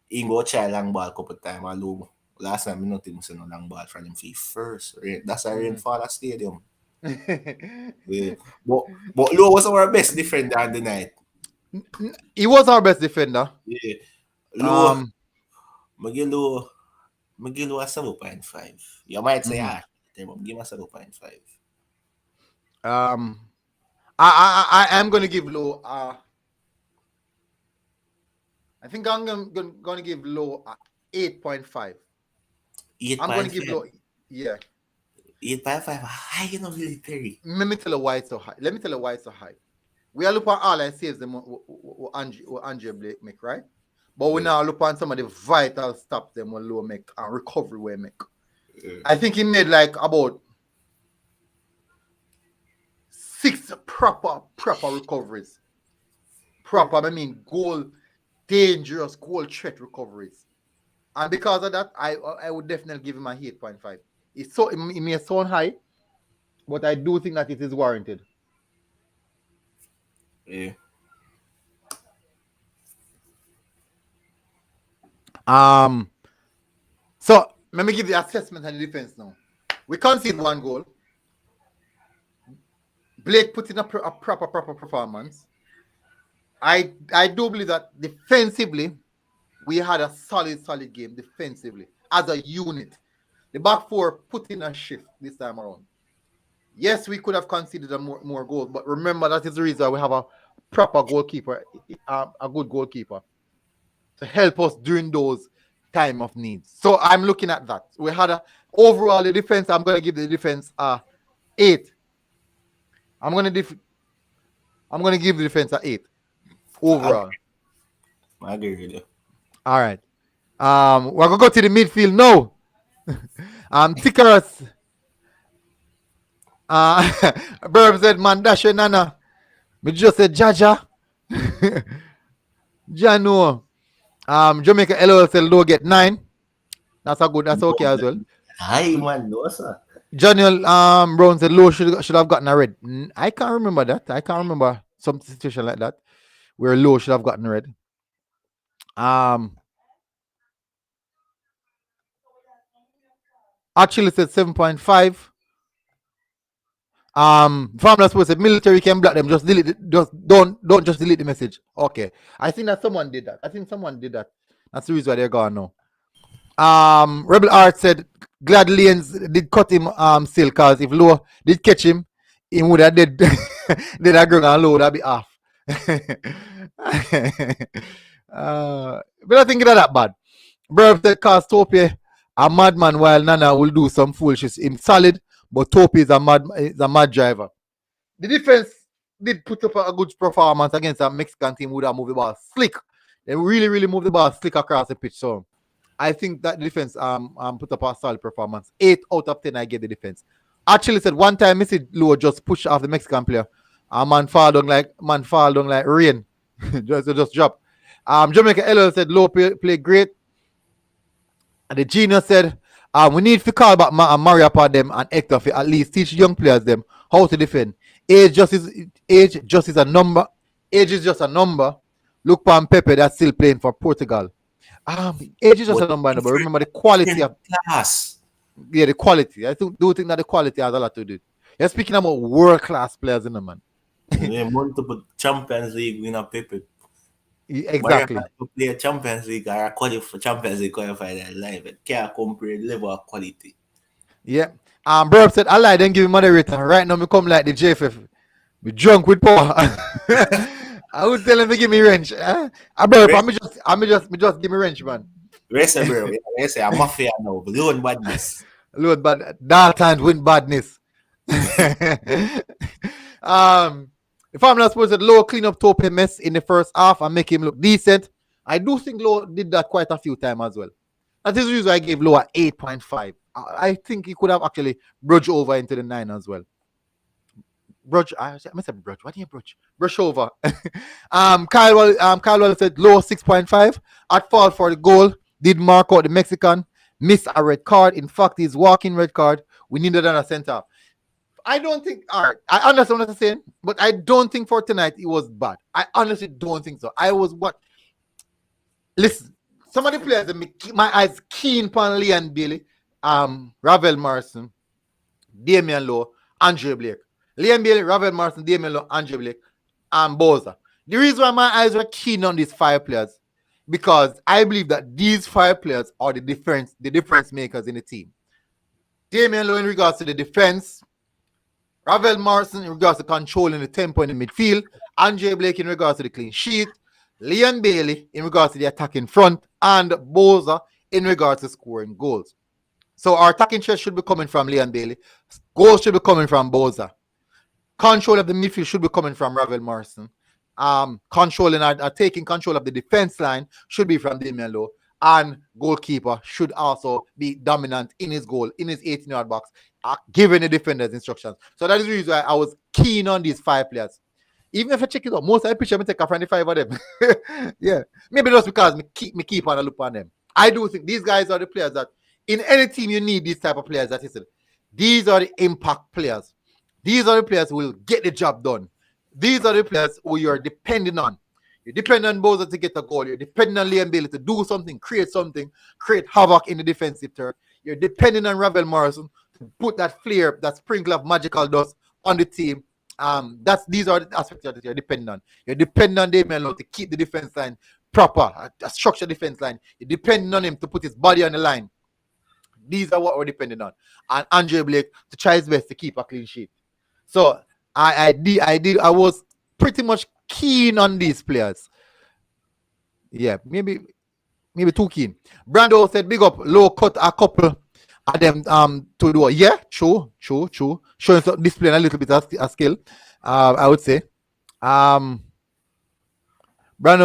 He go try long ball a couple times. And Lowe, last time I nothing say no long ball from him for first. That's a Rainfall Stadium. Yeah. But Lowe was our best defender on the night. He was our best defender. Yeah. Lowe, Lowe a 7.5. You might say, give him a 7.5. I am going to give Lowe. I think I'm going to give Lowe 8.5. I'm going to give Lowe, yeah. 8.5 high in the military. Let me tell you why it's so high. We are looking at all I saves them what Andre Blake make, right? But we now look at some of the vital stops them what Lowe make and recovery we make. I think he made like about 6 proper recoveries. I mean dangerous goal threat recoveries. And because of that, I would definitely give him a 8.5. It may sound high, but I do think that it is warranted. Yeah. So let me give the assessment and the defense now. We concede 1 goal. Blake put in a proper performance. I do believe that defensively, we had a solid game defensively as a unit. The back four put in a shift this time around. Yes, we could have conceded more goals, but remember that is the reason why we have a proper goalkeeper, a good goalkeeper, to help us during those time of needs. So I'm looking at that. We had overall the defense. I'm going to give the defense 8. I'm going to give the defense 8 overall. I agree with you. All right. We're gonna go to the midfield now. Tickers. Burb said Mandashe Nana. We just said Jaja. Jano. Jamaica LOL said Low get 9. That's okay as well. Hi man, no sir. Daniel Brown said Low should have gotten a red. I can't remember that. I can't remember some situation like that where Low should have gotten red. Actually said 7.5. Farmers supposed to military can block them. Just delete it. Just don't just delete the message. Okay. I think that someone did that. That's the reason why they're gone now. Rebel Art said glad Lions did cut him still, cause if Low did catch him, he would have did did that girl and Low would have be off. But I think it's not that bad. Burb said cause Tope a madman while Nana will do some foolishness. Him solid, but Tope is a mad driver. The defense did put up a good performance against a Mexican team who would have moved the ball slick. They really moved the ball slick across the pitch. So I think that the defense put up a solid performance. 8 out of 10 I gave the defense. Actually said one time Missy Low just pushed off the Mexican player. A man fall down like rain. just drop. Jamaica LL said Low play great. And the genius said we need to call back Mario upon them and Hector to at least teach young players them how to defend. Age just is a number. Age is just a number. Look Pan Pepe that's still playing for Portugal. Age is just a number, but remember the quality of class. Yeah, the quality. I do think that the quality has a lot to do. You're speaking about world class players, in the man. They want to put Champions League winner Pepe. Exactly. To play a Champions League or qualify for Champions League qualify their life. It can't compare the level of quality. Yeah. Burb said, I lie, then give me moderator. Right now, me come like the JFF. Me drunk with power. I would tell him to give me wrench. Burb, me just give me wrench, man. Rest bro. I say I'm mafia now. Loan badness. Lord, but that time win badness. If I'm not supposed to Low clean up Tope mess in the first half and make him look decent, I do think Low did that quite a few times as well. That is the reason I gave Low a 8.5. I think he could have actually brushed over into the 9 as well. Brush over. Kyle said Low 6.5. At fault for the goal. Did mark out the Mexican. Missed a red card. In fact, his walking red card. We needed another center. I don't think. All right, I understand what I'm saying, but I don't think for tonight it was bad. I honestly don't think so. I was what? Listen, some of the players that keep my eyes keen upon Leon Bailey, Ravel Morrison, Damian Lowe, Andre Blake. Leon Bailey, Ravel Morrison, Damian Lowe, Andre Blake, and Boza. The reason why my eyes were keen on these 5 players, because I believe that these 5 players are the difference makers in the team. Damian Lowe in regards to the defense, Ravel Morrison in regards to controlling the tempo in the midfield, Andre Blake in regards to the clean sheet, Leon Bailey in regards to the attack in front, and Boza in regards to scoring goals. So our attacking threat should be coming from Leon Bailey. Goals should be coming from Boza. Control of the midfield should be coming from Ravel Morrison. Taking control of the defense line should be from Damian Lowe. And goalkeeper should also be dominant in his goal, in his 18-yard box, giving the defenders instructions. So that is the reason why I was keen on these 5 players. Even if I check it out, most of the picture I take a friendly 5 of them. Yeah. Maybe just because me keep on a look on them. I do think these guys are the players that in any team you need these type of players. That is it. These are the impact players. These are the players who will get the job done. These are the players who you are depending on. You're depending on Boza to get a goal. You're depending on Liam Bailey to do something, create havoc in the defensive third. You're depending on Ravel Morrison to put that flair, that sprinkle of magical dust on the team. These are the aspects that you're depending on. You're depending on Damian Lowe to keep the defense line proper, a structured defense line. You're depending on him to put his body on the line. These are what we're depending on. And Andre Blake to try his best to keep a clean sheet. So I was pretty much keen on these players. Yeah, maybe too keen. Brando said big up, Low cut a couple of them to do. Yeah, true. Showing displaying a little bit of skill. I would say. Brando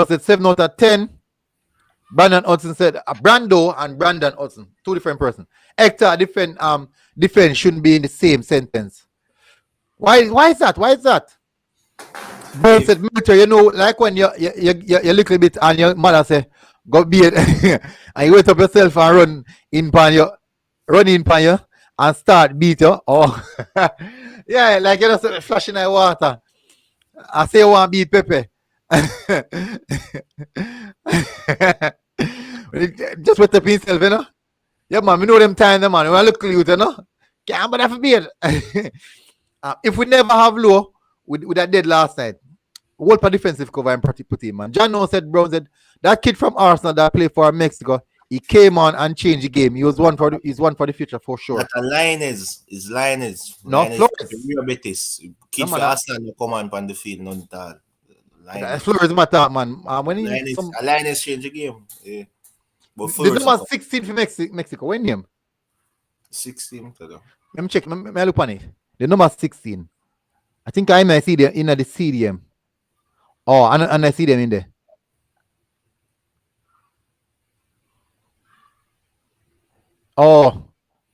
said 7 out of 10. Brandon Hudson said Brando and Brandon Hudson, 2 different persons. Hector defense shouldn't be in the same sentence. Why is that? Bird said military, like when you're little bit and your mother say, go beard, and you wait up yourself and run in pan you and start beat you. Oh, yeah, like you just flashing that water. I say you want to beat Pepe. Just wet up himself, Yeah, man, we know them time, man. We look cute, Can't but have a beard. If we never have low with that dead last night, what for defensive cover and put him, man. John No said, Brown said, that kid from Arsenal that played for Mexico, he came on and changed the game. He was he's one for the future for sure. That a Linus. No, Linus Flores. Real Betis. No, Kid for man, Arsenal no come on the field, none at all. Linus. Flores matter, man. When he Linus change the game. Yeah. But the first, number 16 for Mexico, when him? 16. Let me check. Let me look on it. The number 16. I think I might see them in the CDM. Oh, and I see them in there. Oh,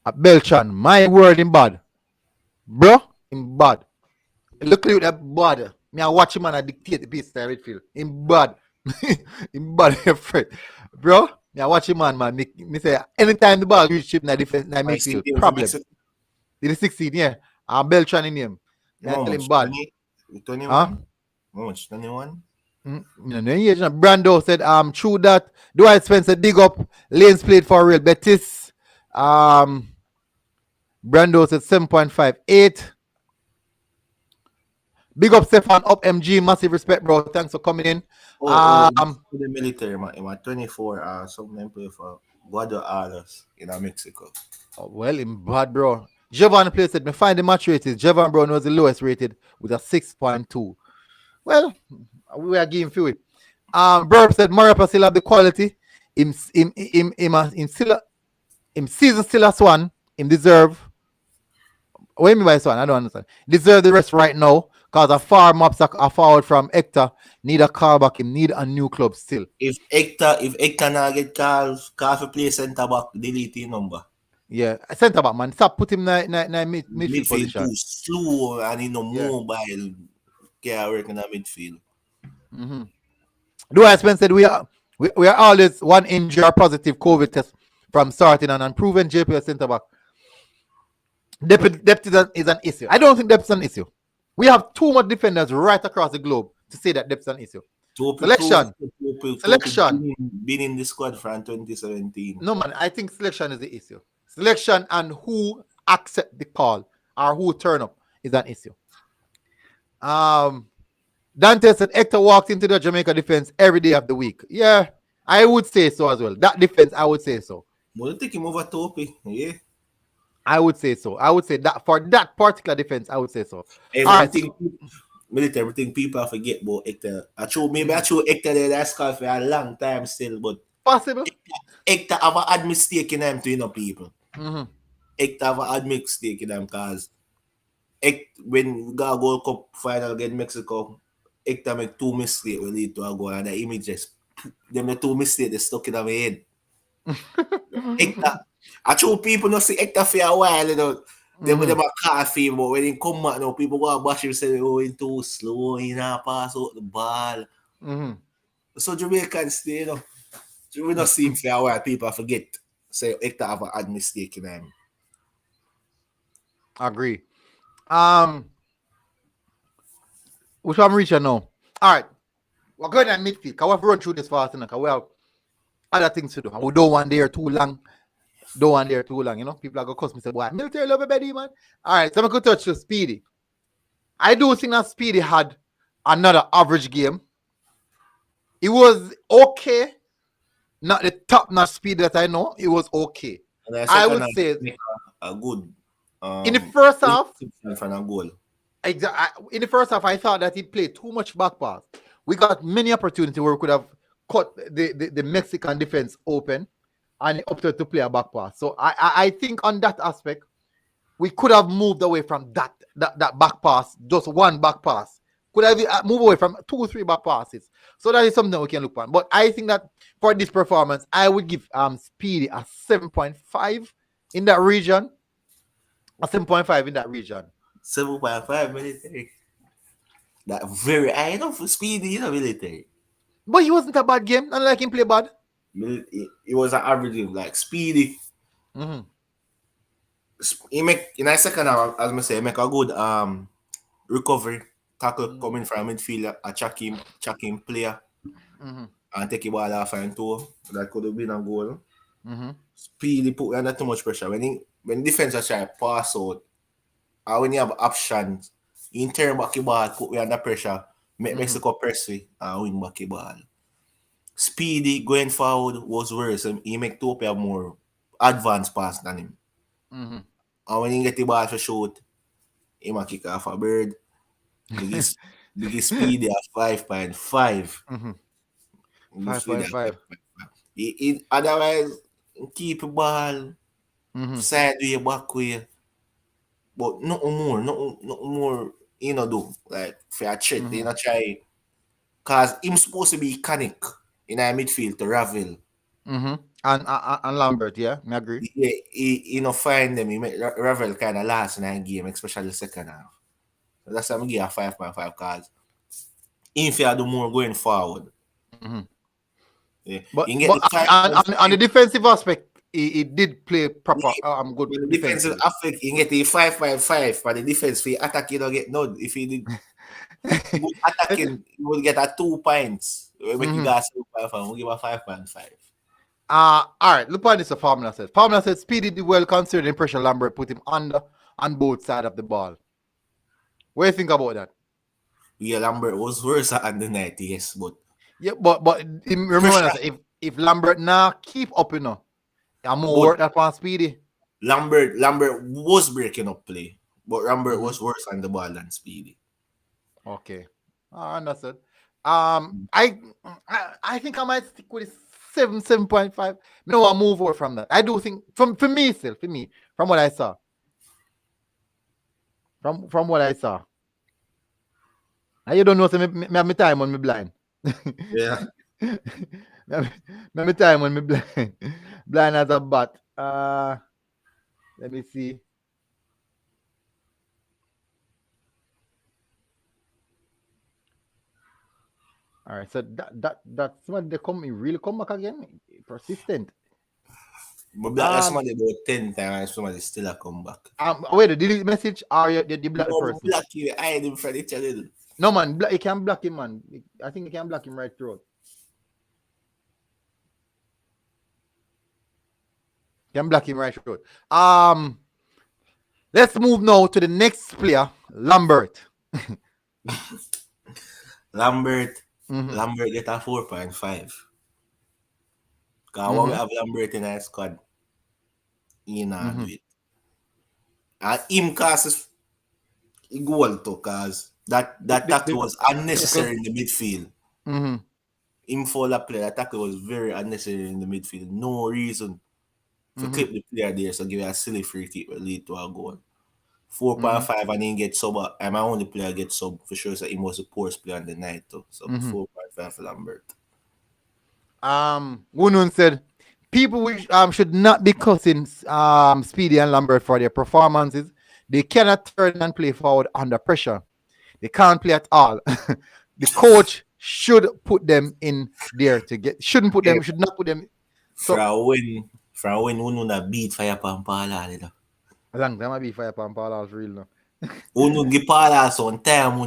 Belchan. My word, in bad. Bro, in bad. Look at that bad. Me, I watch him and I dictate the beast in midfield. In bad. In bad, afraid. Bro, me, I watch him man. Me say, anytime the ball reach him in the defense, in the midfield, problem. The 16, yeah. Belchan in him. I tell him bad. 21? Huh? How much? 21? Brando said, true that. Dwight Spencer dig up. Lanes played for Real Betis. Brando said 7.58. Big up Stefan, up MG. Massive respect, bro. Thanks for coming in. The military, man. In 24, some men play for Guadalajara in Mexico. Oh, well, in bad, bro. Javon Play said, me find the match rated. Javon Brown was the lowest rated with a 6.2. Well, we are giving few it. Burp said Marapa still have the quality. In season still as one. Him deserve. What do you mean by this one? I don't understand. Deserve the rest right now. Because a far maps are forward from Hector. Need a call back. Him need a new club still. If Hector not get call for play centre back, delete his number. Yeah, centre back, man. Stop put him in midfield position. Too slow and he no mobile. Can't work in the midfield. Mm-hmm. Dwight Spencer said we are always one injury or positive COVID test from starting an unproven JPL centre back. Depth is an issue. I don't think depth is an issue. We have too much defenders right across the globe to say that depth is an issue. Selection. Been in the squad from 2017. No, man. I think selection is the issue. Selection and who accept the call or who turn up is an issue. Dante said Hector walked into the Jamaica defense every day of the week. Yeah, I would say so as well. That defense, I would say so. Well, take him over Topi, yeah. I would say so. I would say that for that particular defense, I would say so. Everything people forget about Hector. I chose Hector there that's called for a long time still, but possible. Hector have a had mistake in them to people. Mm-hmm. Hector have a had mistake in them because when we got Gold Cup final against Mexico, Hector make 2 mistakes when lead to a goal, and the images, them the 2 mistakes they stuck in my head. Hector, I told people not see Hector for a while, you know. Them a coffee, but when he come back now, people go and bash him say, oh, he's too slow, he not pass out the ball. Mm-hmm. So Jamaicans stay, you know. We not see him for a while, people forget. Say Hector have a had mistake in him. Agree. Which I'm reaching now. All right. We're going at midfield. Because we have to run through this fast enough. We have other things to do. And we don't want there too long. You know? People are going to cuss me say, boy, military love a baby, man. All right. So I'm going to touch to Speedy. I do think that Speedy had another average game. It was okay. Not the top-notch speed that I know. It was okay. I would say a good. In the first half, for a goal. Exactly. In the first half, I thought that he played too much back pass. We got many opportunities where we could have cut the Mexican defense open and opted to play a back pass. So I think on that aspect, we could have moved away from that back pass, just one back pass. Could have moved away from 2 or 3 back passes. So that is something we can look on. But I think that for this performance, I would give Speedy a 7.5 in that region. A 7.5 in that region. 7.5 military. That very high enough for Speedy, military. But he wasn't a bad game. I don't like him play bad. It was an average game, like Speedy. Mm-hmm. He make in a second half, as I say, make a good recovery tackle coming from midfield, a checking player, and take the ball off and two. That could have been a goal. Mm-hmm. Speedy put under too much pressure when defense was trying to pass out. And when you have options, in turn back your ball, put me under pressure, make Mexico press me, and win back your ball. Speedy going forward was worse. He make Topia more advanced pass than him. And when you get the ball for shoot, he might kick off a bird. Biggest Speedy at 5.5. 5.5. Otherwise, keep the ball sideway, back way. But nothing more, do. Like, for a trick, try. Because him supposed to be iconic in our midfield to Ravel. And Lambert, yeah, I agree. Yeah, he find them. He make Ravel kind of last in that game, especially the second half. So that's why I'm give a 5.5 because if you do more going forward. Yeah. But, you get on the defensive aspect, he did play proper, good the defensive aspect. You get the 5.5 for the defense. For attack, you don't get none. If he did attacking, you will get a 2 points. We make you guys 2.5. We'll give a 5.5. All right, look at this. Formula says. Formula says Speedy did well considering pressure Lambert put him under on both sides of the ball. What do you think about that? Yeah, Lambert was worse at the night, yes, but remember if Lambert keep up, I'm more work that on Speedy. Lambert was breaking up play, but Lambert was worse on the ball than Speedy. Okay, understood. I think I might stick with 7.5. No, I'll move over from that. I do think from what I saw. From what I saw. And you don't know, so me have my time when me blind. Yeah. me have my time when me blind. Blind as a bat. Let me see. All right, so that's when they really come back again. Persistent. But black somebody about 10 times, somebody still a come back. Wait, the delete message or you block the person? Black you, I hide him from the channel. No man, you can block him, man. I think you can block him right through. You can block him right through. Let's move now to the next player, Lambert. Lambert get a 4.5. Because when we have Lambert in our squad, he not do it. And him causes a goal too, because that tackle was unnecessary in the midfield. Him fall a play, that tackle was very unnecessary in the midfield. No reason to clip the player there, so give you a silly free kick that lead to a goal. 4.5 and then get sub. I'm my only player get sub for sure, so he was the poorest player on the night too. So 4.5 for Lambert. Wunun said people should not be cussing Speedy and Lambert for their performances. They cannot turn and play forward under pressure. They can't play at all. The coach should put them in there to get. Should not put them. So, from when Wunun beat Fire Pampala. A long time I be Fire Pampala real now. Wunun give Pala some time.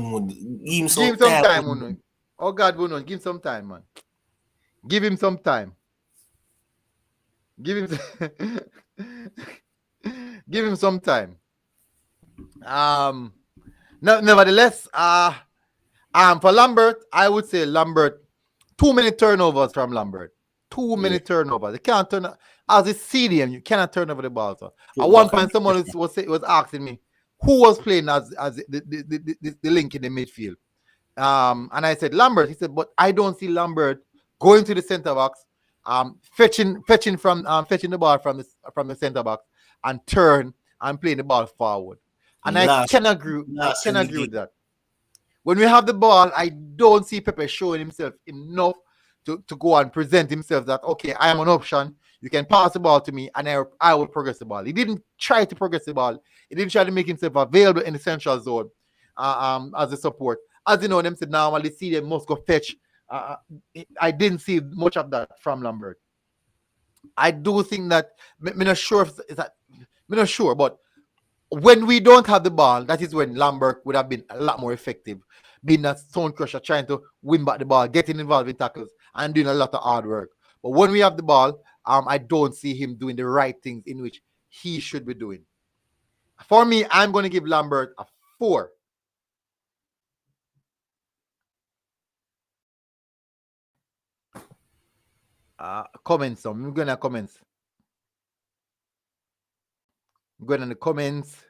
Give him some time. Wunun. Oh God, Wunun, give him some time, man. Give him some time. Give him some time. Nevertheless, for Lambert, I would say Lambert, too many turnovers from Lambert. Too many turnovers. They can't turn as a CDM, you cannot turn over the ball. So at one point, someone was asking me who was playing as the link in the midfield. And I said Lambert. He said, but I don't see Lambert going to the center box, fetching the ball from the center box and turn and playing the ball forward. And I can agree with that. When we have the ball, I don't see Pepe showing himself enough to go and present himself that, okay, I am an option. You can pass the ball to me and I will progress the ball. He didn't try to progress the ball. He didn't try to make himself available in the central zone as a support. As you know, them said normally see them must go fetch. I didn't see much of that from Lambert. I do think that I'm not sure but when we don't have the ball, that is when Lambert would have been a lot more effective, being a stone crusher, trying to win back the ball, getting involved in tackles, and doing a lot of hard work. But when we have the ball, I don't see him doing the right things in which he should be doing. For me, I'm going to give Lambert a 4. Comments. I'm going to comments. Going in the comments.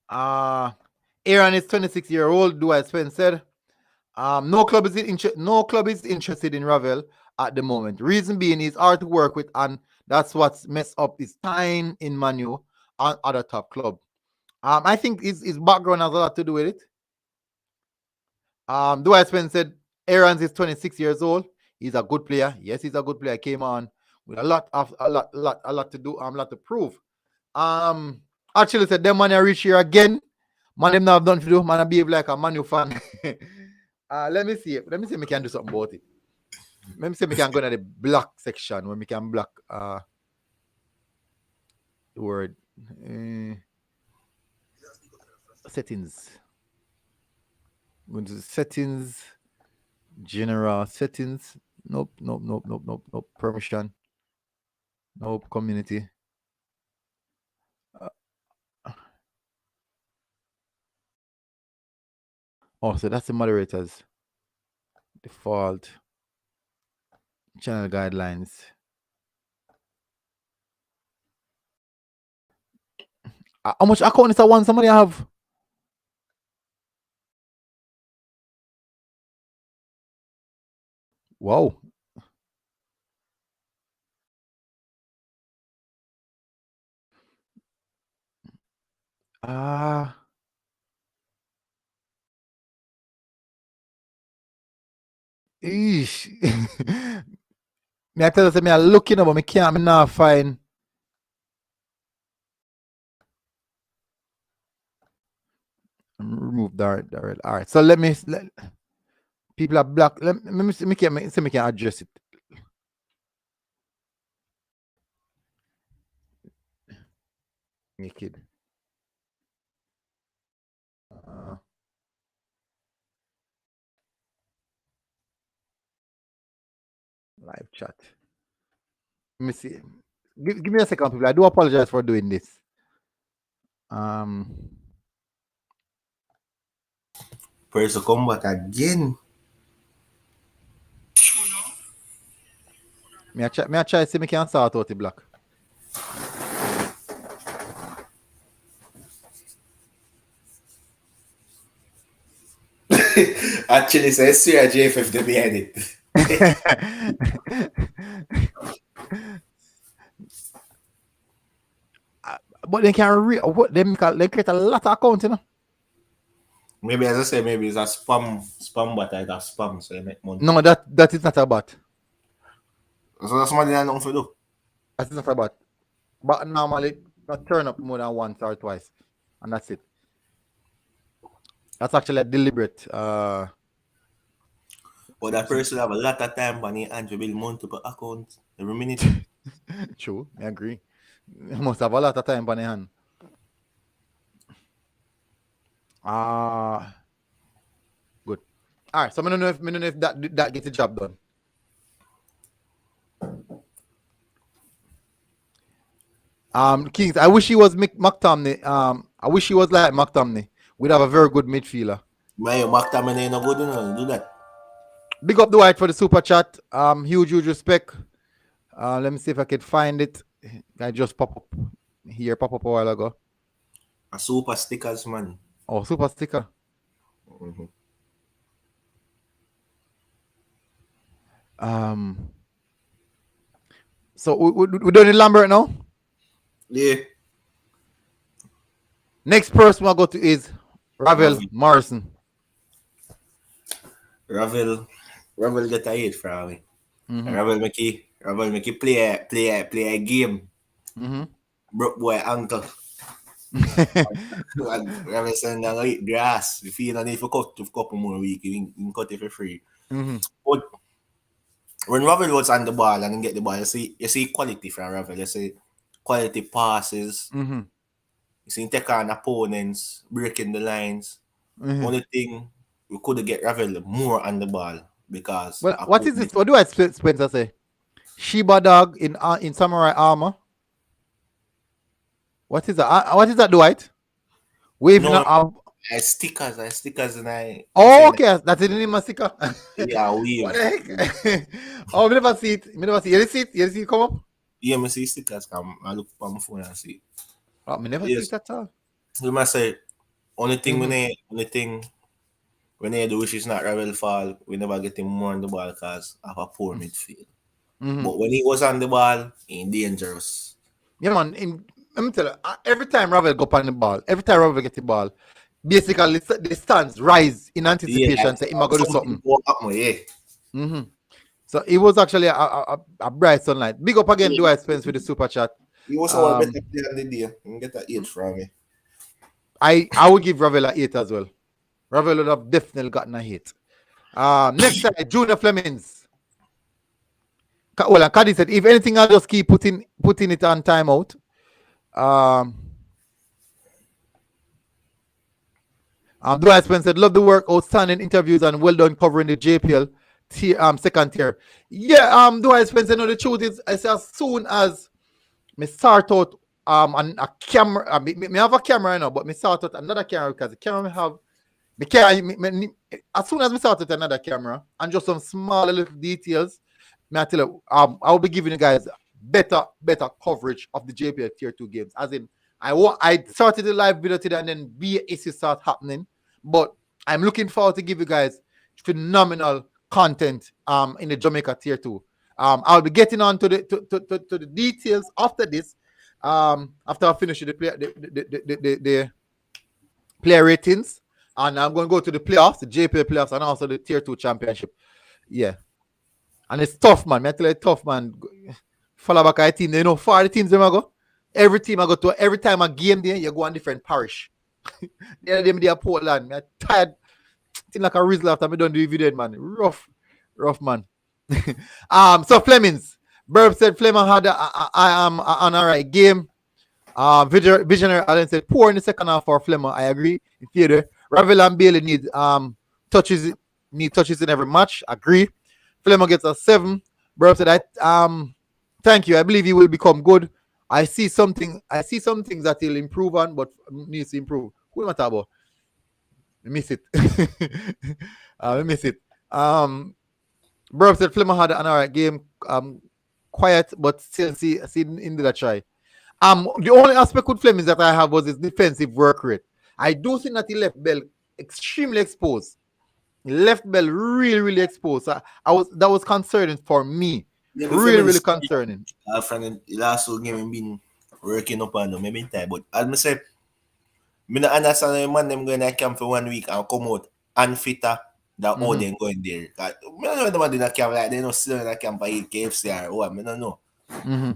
Aaron is 26-year-old. Dwight Spencer. No club is interested in Ravel at the moment. Reason being, he's hard to work with, and that's what's messed up his time in Manu and other top club. I think his background has a lot to do with it. Dwight Spencer said Aaron is 26 years old. He's a good player. Yes, he's a good player. Came on with a lot to do, a lot to prove. Actually said them man reach here again. Man, them not have nothing to do. Man, I behave like a Manu fan. Let me see if we can do something about it. Let me see if we can go to the block section when we can block the word settings. Go to the settings, general settings. Nope. Permission. Nope. Community. So that's the moderators. Default. Channel guidelines. How much account is that one somebody have? Wow. Eesh. Me I tell you, me I looking but me can't me not find. Remove that. All right. So let people are black. Let me see me can address it. Naked. Live chat. Let me see. Give me a second, people. I do apologize for doing this. Press to come back again. Me I try see me can sort out the black. Actually, says JFF to behind it. But they can they create a lot of accounts, you know. Maybe as I say, maybe it's a spam bot. It's a spam, so you make money. No, that is not a bot. So that's money I don't do. That is not a bot. But normally not turn up more than once or twice, and that's it. That's actually a deliberate. But that person have a lot of time when he and build multiple accounts every minute. True, I agree. He must have a lot of time on the hand. Good. All right. So I don't know if that gets the job done. Kings, I wish he was McTominay. I wish he was like McTominay. We'd have a very good midfielder. Man, McTominay ain't no good enough. Do that. Big up Dwight for the super chat. Huge respect. Let me see if I can find it. I just pop up a while ago. A super stickers, man. Oh, super sticker. Mm-hmm. So we're doing Lambert now? Yeah. Next person we'll go to is Ravel Morrison. Ravel get a 8 for me. Mm-hmm. Ravel make you play a game. Mm-hmm. Broke boy ankle. Ravel saying that eat grass. If you don't need to cut a couple more weeks, you can cut it for free. Mm-hmm. But when Ravel was on the ball and get the ball, you see quality from Ravel. You see quality passes. Mm-hmm. You see take on opponents, breaking the lines. Mm-hmm. Only thing we could get Ravel more on the ball because. Well, what is this? What do I Spencer say? Shiba dog in samurai armor. What is that? What is that, Dwight? Waving No, a arm. I stickers, and I Oh, saying okay. That's it in Masika. yeah, What wave. the heck? Oh, me never see it. Me never see. You see it? You see it come up? Yeah, me see stickers come. I look on my phone and see. Oh, me never see Yes, it at all. you must say Mm-hmm. only thing when they do which is not Ravel fall, we never get him more on the ball because of a poor midfield. Mm-hmm. But when he was on the ball, he dangerous. Yeah, man. Let me tell you, every time Ravel go on the ball, every time Ravel get the ball, basically the stands rise in Yeah, anticipation. Say, him going to do something something. go up, yeah. Mm-hmm. So it was actually a bright sunlight. Big up again, Dwight Spence with the super chat. He was our better Um, player on the day. You get an 8 from me. I would give Ravel a 8 as well. Ravel would have definitely gotten a hit. Next side, Junior Flemings. Well, and Caddy said, if anything, I'll just keep putting it on timeout. Dwight Spence said, love the work, outstanding interviews, and well done covering the JPL second tier. Yeah, Dwight Spence, the truth is, as soon as me start out on a camera, me have a camera now, but me start out another camera because the camera me have, as soon as we start with another camera and just some small little details, I tell you, I will be giving you guys better coverage of the JPL Tier 2 games. As in, I started the live video today and then BAC start happening, but I'm looking forward to give you guys phenomenal content in the Jamaica Tier 2. I'll be getting on to the details after this. After I finish the player ratings, and I'm going to go to the playoffs, the JPL playoffs, and also the Tier 2 championship. Yeah. And it's tough, man. I tell you, it's tough, man. Follow back our team. You know, for the teams, them I go. Every team I go to, every time I game there, you go on different parish. The other day, me there Portland. I'm tired. Seem like a rizzle after me done the video, man. Rough, man. So Flemings. Burb said Fleming had an alright game. Visionary Allen said poor in the second half for Flemmer. I agree. In theater, Ravel and Bailey touches touches in every match. Agree. Flemmer gets a 7. Burb said thank you. I believe he will become good. I see some things that he'll improve on, but needs to improve. Who am I talking about? I miss it. I miss it. Burb said Flemmer had an alright game. Quiet, but still see into that try. The only aspect with Flemings that I have was his defensive work rate. I do think that he left Bell extremely exposed. He left Bell really exposed. That was concerning for me. Yeah, Really concerning. From the last two game, I've been working up on them, maybe time. But as I say, I don't understand the man them going to camp for 1 week and come out unfitter than all them going there. I don't know the man in that camp like they don't still in that camp for eat KFC or what. I don't know. Mm-hmm.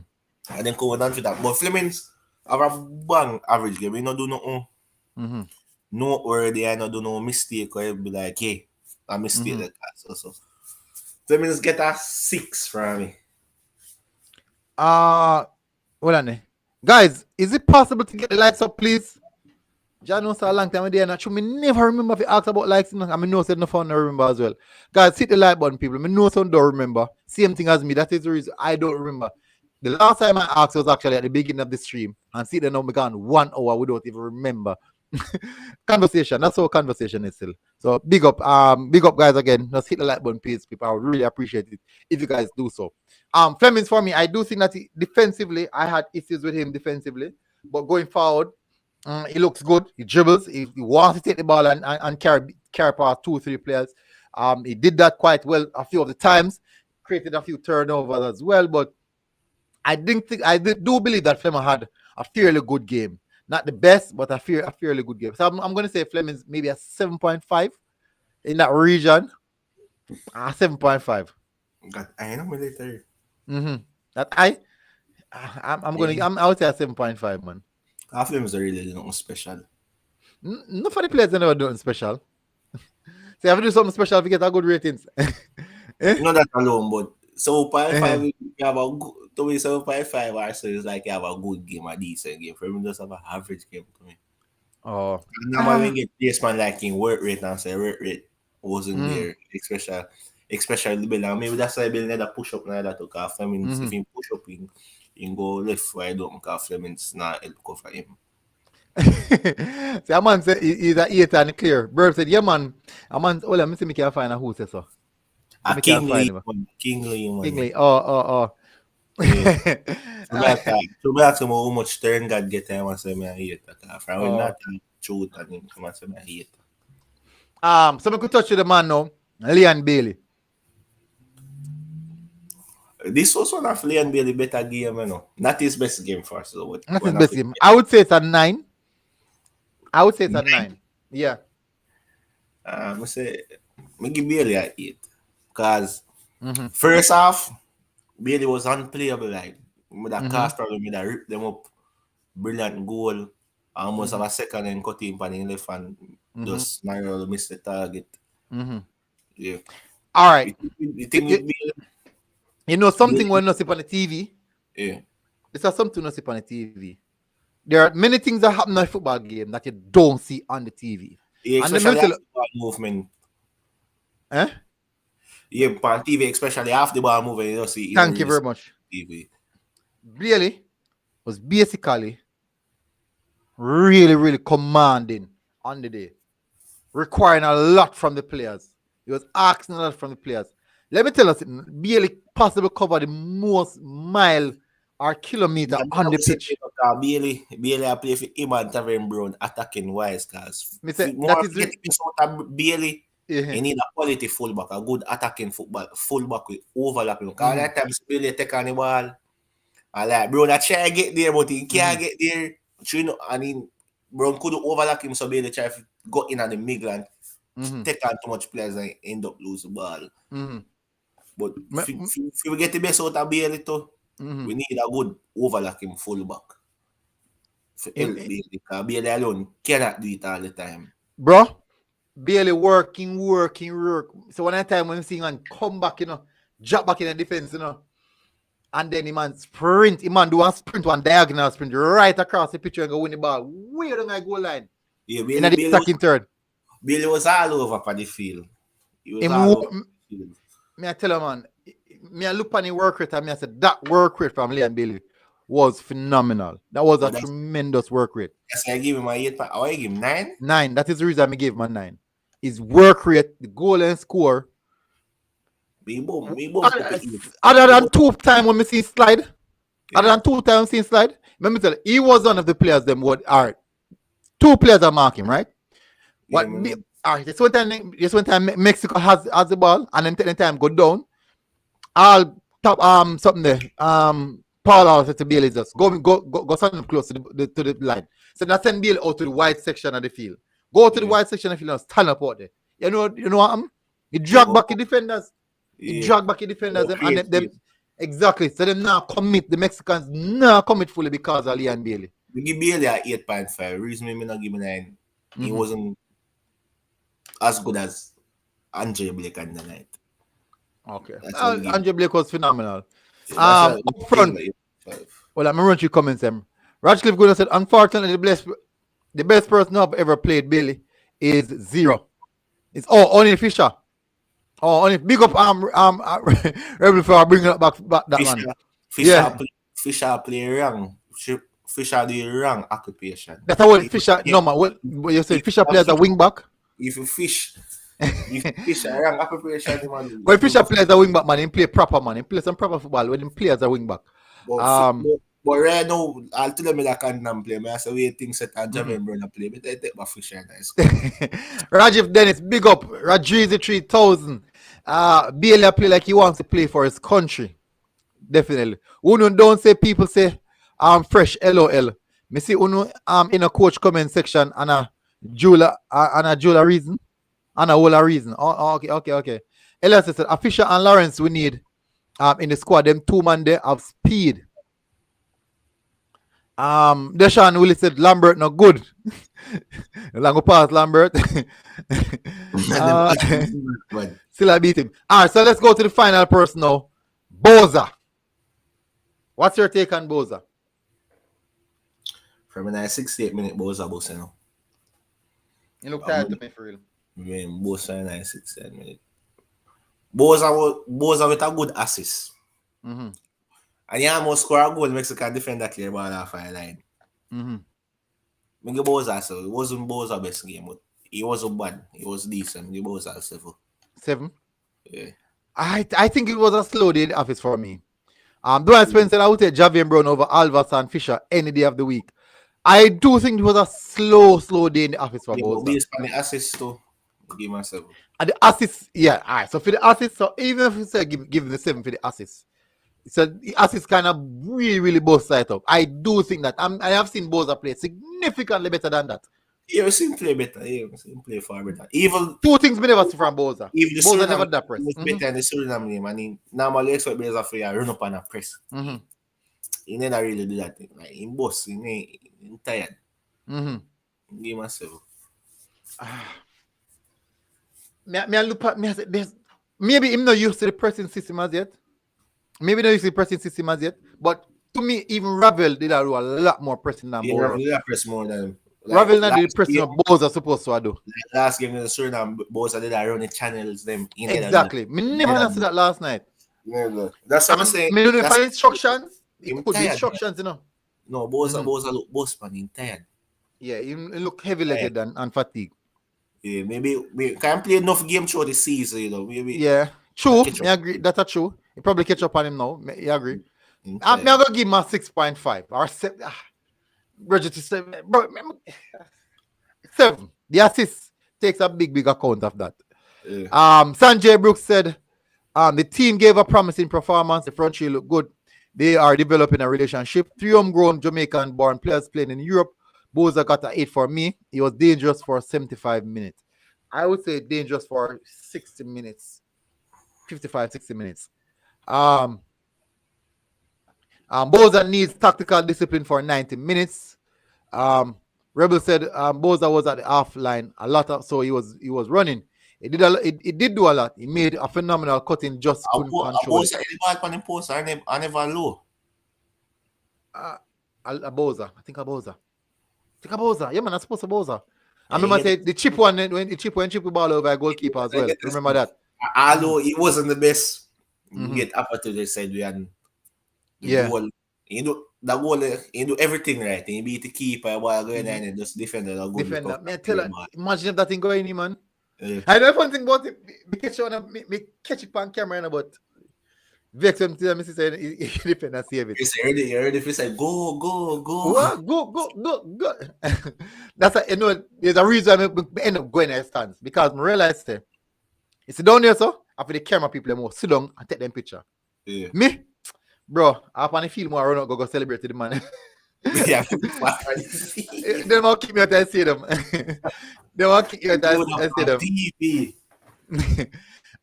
And then come out unfitter. But Flemings have a bang average game. We don't do nothing. Mm-hmm. No already I don't do no mistake or be like, hey, a mistake like that. So Flemings get a 6 from me. Hold on. Guys, is it possible to get the likes up, please? John knows a long time there, not true. Me never remember if you ask about likes. I mean, no said no fun, I remember as well. Guys, hit the like button, people. I know some don't remember. Same thing as me. That is the reason I don't remember. The last time I asked was actually at the beginning of the stream. And see, then now we gone 1 hour. We don't even remember. Conversation. That's how conversation is still. So big up guys again. Just hit the like button, please, people. I would really appreciate it if you guys do so. Flemings for me, I do think that defensively, I had issues with him defensively, but going forward, he looks good. He dribbles. He wants to take the ball and carry past 2-3 players. He did that quite well a few of the times. Created a few turnovers as well, but I do believe that Fleming had a fairly good game. Not the best, but a fairly good game. So I'm going to say Fleming's maybe a 7.5 in that region. 7.5. I know military. That I would say a 7.5, man. Half of them is really nothing special. No for the players they never do nothing special. So you have to do something special to get a good ratings. Not that alone, but 7.5 you have a good to me 7.5 or so it's like you have a good game, a decent game. For me just have an average game to me. Oh. And normally we get this man like in work rate and say work rate wasn't there, especially especially the Bill. And maybe that's why Bill never push up now that to cause Flemings. If he push up in go left wide open cause Flemings not help cover him. See, a man said he's a 8 and clear. Bird said, yeah, man. A man, hold on, let me see if I can find a who says so. A Kingley, man. Kingley. Oh. Yeah. So me ask him how much turn God get time and say me a hater. From when that truth and him come and say me a hater. So we could touch the man now, Leon Bailey. This was one of Leon Bailey better game, you know. Not his best game for us. So not his best game. I would say it's a 9. I would say it's a 9. Yeah. I give Bailey a 8. Because first half, Bailey was unplayable. Like, with that cast problem, with that rip them up. Brilliant goal. Almost have a second and cut him on the left and just narrowly missed the target. Yeah. All right. You know something when not see on the TV? Yeah. It's something not see on the TV. There are many things that happen in a football game that you don't see on the TV. Yeah, especially after the ball movement. Eh? Yeah, on TV, especially after the ball movement, you don't see. Thank you very much. TV. Bailey was basically really, really commanding on the day, requiring a lot from the players. He was asking a lot from the players. Let me tell you something. Bailey possibly covered the most mile or kilometer on the pitch. Bailey play for him and Tavern Brown attacking wise, because Bailey, you need a quality fullback, a good attacking fullback with overlapping. Because that times Bailey take on the ball, and like Brown I try to get there, but he can't get there. You know, I mean, Brown could overlap him, so Bailey try to go in on the middle and take on too much players and end up losing the ball. But if we get the best out of Bailey too, we need a good overlapping fullback. For help Bailey, because Bailey alone cannot do it all the time. Bro, Bailey working. So one time when we see him come back, drop back in the defense, and then the man sprint, do one sprint, one diagonal sprint right across the pitch and go win the ball. Way down the goal line. Yeah, in the second third. Bailey was all over for the field. He was all over the field. Me I tell you, man, me I look on the work rate and me I said that work rate from Leon Bailey was phenomenal. That was a tremendous work rate. Yes, I give him a 8. I give him 9. 9. That is the reason I gave him a 9. His work rate, the goal and score. Other than 2 times when we see slide. Yeah. Other than 2 times see slide. Let me tell you, he was one of the players them would are 2 players are marking, right? What this one time Mexico has the ball and then the time go down. I'll top something there. Paul out to Bailey just go something close to the line. So now send Bailey out to the wide section of the field. Go to the wide section of the field and stand up out there. You know what he drag back the defenders. And them exactly. So them now commit. The Mexicans now commit fully because of Leon Bailey. We give Bailey a 8.5. Reason me not give me 9. He wasn't as good as Andre Blake on the night. Okay. Andre Blake was phenomenal. Up front. Well, I'm run through comments. Radcliffe Gordon said, unfortunately, the best person I've ever played Bailey is 0. It's only Fisher. Only big up Rebel for bringing it back that Fisher, man. Fisher play wrong. Fisher do wrong occupation. That's how Fisher. No man, what you say? Fisher plays a wing back. If you fish wrong occupation, man. When Fisher plays a wing back, man, he play proper, man. He plays some proper football when he plays as a wing back. But right now, I'll tell them that I can't play. I say we things that I Jamaica Brown play, but I take my Fisher nice. Rajiv Dennis, big up. Rajizi 3000. Bailey play like he wants to play for his country. Definitely. Uno don't say people say fresh LOL. Me see Uno in a coach comment section and a Jula reason. And a whole reason. Okay. Elias said Fisher and Lawrence we need in the squad. Them 2 man there have speed. Deshaun Willis said Lambert not good. Long pass Lambert. Still I beat him. Alright, so let's go to the final person now. Boza. What's your take on Boza? From a nice 68-minute Boza boss, you know. You look tired to me for real. Boza a nice 68 minutes. Boza with a good assist. Mm-hmm. And he almost score a goal. Mexican defender clear ball off our line. Mm-hmm. I give Boza so it wasn't Boza best game, but he wasn't bad. He was decent. I give Boza 7. 7. Yeah. I think it was a slow day in the office for me. Dwight Spencer, I would take Javier Brown over Alvarez and Fisher any day of the week. I do think it was a slow day in the office for Yeah, both. but based on the assist too, I give him a 7. And the assist, yeah, all right. So for the assist, so even if you say give him the 7 for the assist, so the assist kind of really both sides up. I do think that I have seen Boza play significantly better than that. Yeah, we see him play better. Yeah, we see him play far better. Even 2 things we never see from Boza. the Boza never Suriname that press. was better than the Suriname game. And he normally expect Boza for you run up and a press. Mm-hmm. He never really do that thing. Like in boss, he tired. Mm-hmm. Give him a 7. Me look at me. Maybe him not used to the pressing system as yet. But to me, even Ravel did do a lot more pressing than Yeah, Boza. Ravel did press more than him. Ravel not did pressing what Boza supposed to do. Last game in the Suriname, Boza did run the channels them. Exactly. Me never see that last night. Yeah, that's what I'm saying. Me do the final instructions. It could be tired, instructions, you know. No, Boza look boss man, he tired. Yeah, he look heavy-legged and fatigued. Yeah, maybe we can't play enough game through the season, you know. Maybe yeah, true. I agree. That's true. You probably catch up on him now. You agree? I'm gonna give him a 6.5 or 7. Register 7. Bro, 7. The assist takes a big account of that. Yeah. Sanjay Brooks said, the team gave a promising performance. The front three look good. They are developing a relationship. 3 homegrown Jamaican-born players playing in Europe. Boza got an 8 for me. He was dangerous for 75 minutes. I would say dangerous for 60 minutes. 55, 60 minutes. Boza needs tactical discipline for 90 minutes. Rebel said Boza was at the half line a lot, so he was running. He did do a lot. He made a phenomenal cutting, just couldn't control it. I never low. Boza. I think a Boza. Yeah, man, I suppose a Boza. I remember saying the chip one when the chip ball over a goalkeeper as well. Remember that? Although it wasn't the best, get up to the side we had. Yeah. Goal. He do everything right. He beat the keeper while going in and just defend the goal. Defender. Man, tell her, imagine if that thing going in, man. Yeah. I know one thing about it. Me catch it on camera, but vex him to me say he defend and save it. You're ready if he say go. What? Go. That's a, there's a reason I end up going at stands because I realize it's down there, so after the camera people more sit down and take them picture. Yeah. Me, bro, I want to feel more run out go celebrate the man. Yeah. They won't keep me out and see them. They won't keep me out and see them. TV.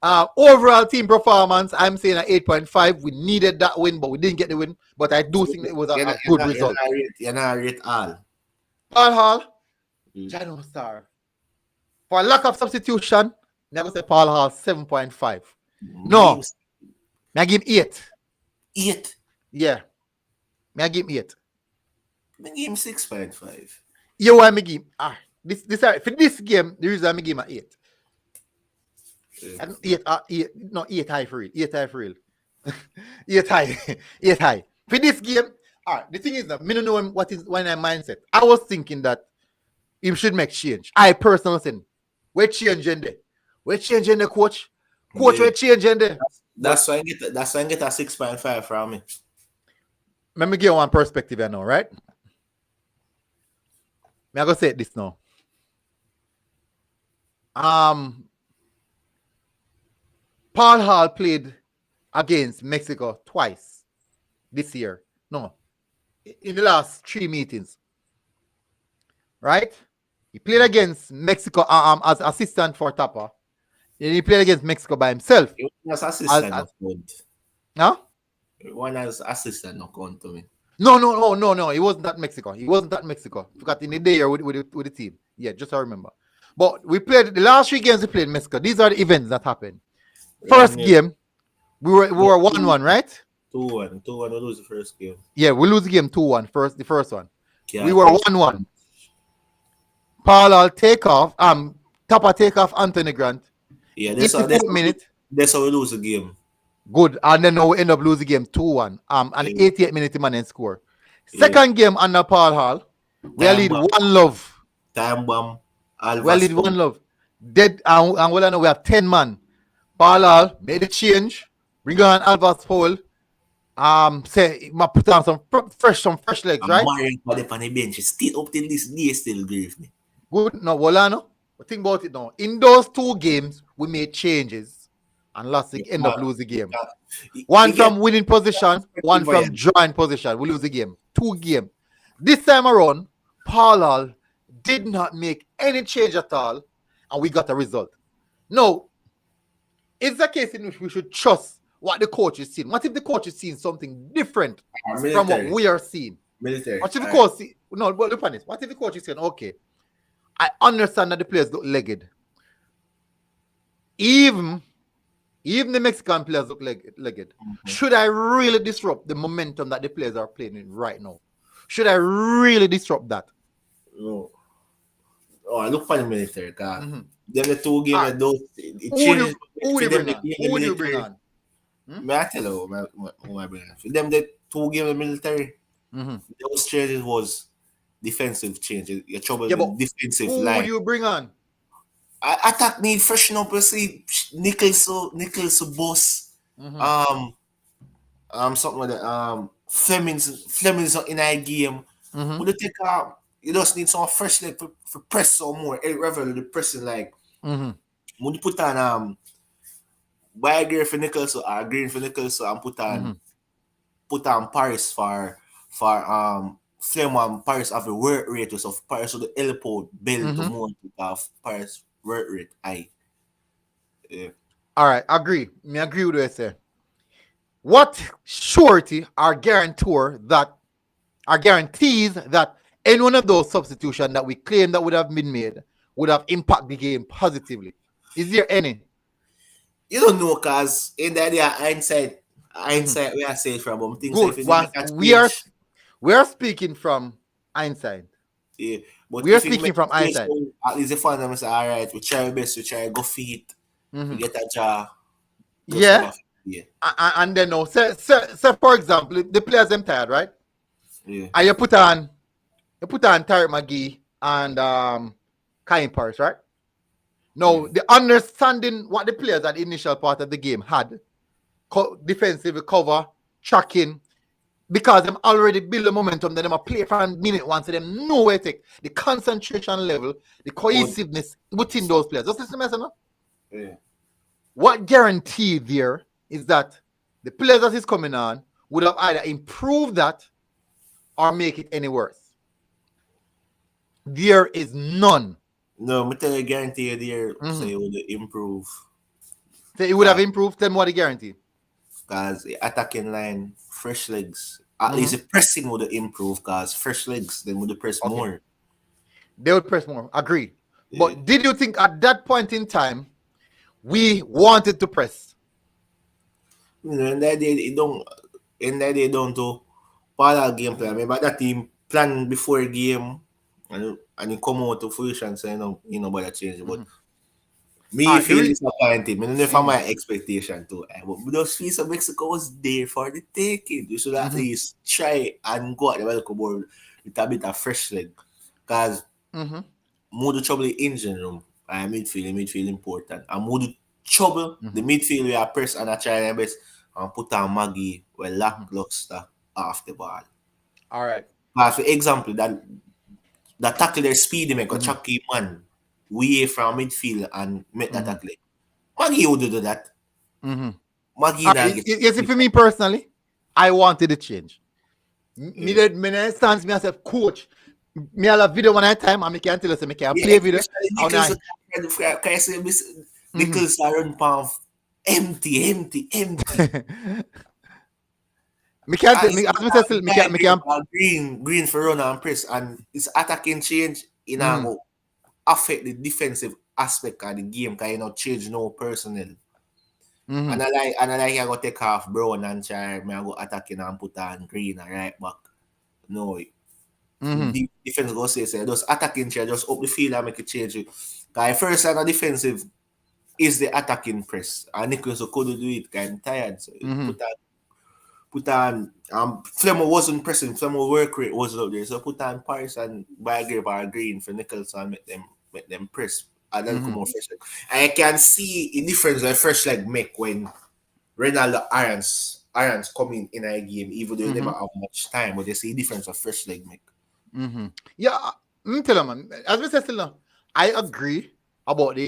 Overall team performance, I'm saying an 8.5. We needed that win, but we didn't get the win. But I do think it was a good result. You're not rate all. Paul Hall, Jano Star. For lack of substitution, never say Paul Hall 7.5. No, I give him 8. 8. Yeah, I give him 8. I give him 6.5. You want me give this for this game? The reason I give him an 8. Yeah. 8 high for real. 8 high for real. 8 high. For this game, the thing is that I don't know what is my mindset. I was thinking that he should make change. I personally think we're changing there. We're changing the coach. We're changing there. That's why I get a 6.5 from me. Let me give one perspective here now, right? I'm gonna say this now. Paul Hall played against Mexico twice this year. No, in the last 3 meetings. Right? He played against Mexico as assistant for Tapa. Then he played against Mexico by himself. He was assistant. Huh? One as assistant, no count to me. No. He wasn't at Mexico. Forgot in the day with the team. Yeah, just I remember. But we played the last 3 games we played in Mexico. These are the events that happened. First game, we were 1-1, right? 2-1. 2-1, we lose the first game. Yeah, we lose the game 2-1. The first one. Yeah. We were 1-1. Paul Hall take off. Tapa take off Anthony Grant. Yeah, this 84 minutes. That's how we lose the game. Good. And then now we end up losing the game 2-1. And Yeah. 88 minute man then score. Yeah. Second game under Paul Hall, we are Time lead bomb, 1-0. time bomb, We are Alva lead Stone. 1-0. Dead and well, I know we have 10 man. Paul Hall made a change. Bring on Alva's Paul. Say, ma put on some fresh legs, And right? Marion put up on the bench. Still up till this day, still grieve me. Good. No, well, I know. But think about it now. In those 2 games, we made changes and lost the end up losing the game. One from winning position, one from drawing position. We lose the game. 2 games. This time around, Paul Hall did not make any change at all, and we got a result. Now, it's a case in which we should trust what the coach is seeing. What if the coach is seeing something different from what we are seeing? Military. What if the coach see, no, but look at this. What if the coach is saying, okay, I understand that the players look legged. Even the Mexican players look legged. Mm-hmm. Should I really disrupt the momentum that the players are playing in right now? Should I really disrupt that? No. Oh, I look for the military, because then the 2 games, those it changes. Who do you bring on? May I tell you who I bring on? For them, the 2 games of military, those changes was defensive changes. Your trouble with defensive line. Who do you bring on? Attack need freshen up. You see, Nichols boss. Something like that. Fleming's in a game. Would you take you just need some fresh leg for press some more. Eric Revel the pressing like. Would you put on buy green for Nichols or green for Nichols and put on Paris for Flem and Paris have a work rate of Paris, so the elbow build to more of Paris work rate. All right, agree. Me agree with what you say. What surety or guarantees that any one of those substitutions that we claim that would have been made would have impacted the game positively? Is there any? You don't know, cause in the idea hindsight we are saying from things. Good. We are speaking from hindsight. Yeah, but we are speaking from hindsight. At least the fan them say, all right, we try our best, we try go feet, we get a jaw. Yeah. And then no, say for example, the players them tired, right? Yeah. And you put on Tariq McGee and Kaim Paris, right? Now the understanding what the players at the initial part of the game had, defensive cover, tracking, because them already build the momentum, then them a play for a minute one, so them know where to take the concentration level, the cohesiveness within those players. Just listen to me, no? Yeah. What guarantee there is that the players that is coming on would have either improved that or make it any worse? There is none. No, I tell you, guarantee you there, so it would improve. So it would have improved, then what the guarantee? Because the attacking line, fresh legs, at least the pressing would improve, because fresh legs, then would press more. They would press more, agree. Yeah. But did you think at that point in time, we wanted to press? And that they don't do parallel game plan. Remember that team plan before a game and it come out to fruition, so you know about that change. But me feel disappointed. I don't know if my expectation too. But those fees of Mexico was there for the taking. You should at least try and go at the welcome board with a bit of fresh leg. Because more the trouble in the engine room. Midfield important. And more the trouble, the midfield we are press and I try their best and put on Maggie with lackluster off the ball. All right. For example, that tackle their speed make a chucky man way from midfield and make that tackle. Maggie would do that. Maggie for me personally, I wanted a change. Me stands me as a coach. Me I have video one at a time and me can tell us me can play video. Nichols are run palm empty. Me can green for run and press, and it's attacking change in affect the defensive aspect of the game because change no personnel. And I like I go take off Brown and try me I go attacking and put on green and right back. No. The defense go say those attacking change just up the field and make a change. Because first on a defensive is the attacking press. And Nicholas couldn't do it, kind of tired. So put on Flemo wasn't pressing, Flemo work rate wasn't up there. So put on Paris and Bygrave or Green for Nichols and make them press. And then come on fresh leg. And I can see the difference that fresh leg make when Ronaldo Irons come in a game, even though they never have much time, but they see the difference of fresh leg make. Yeah, tell you, man. As we said, still now, I agree about the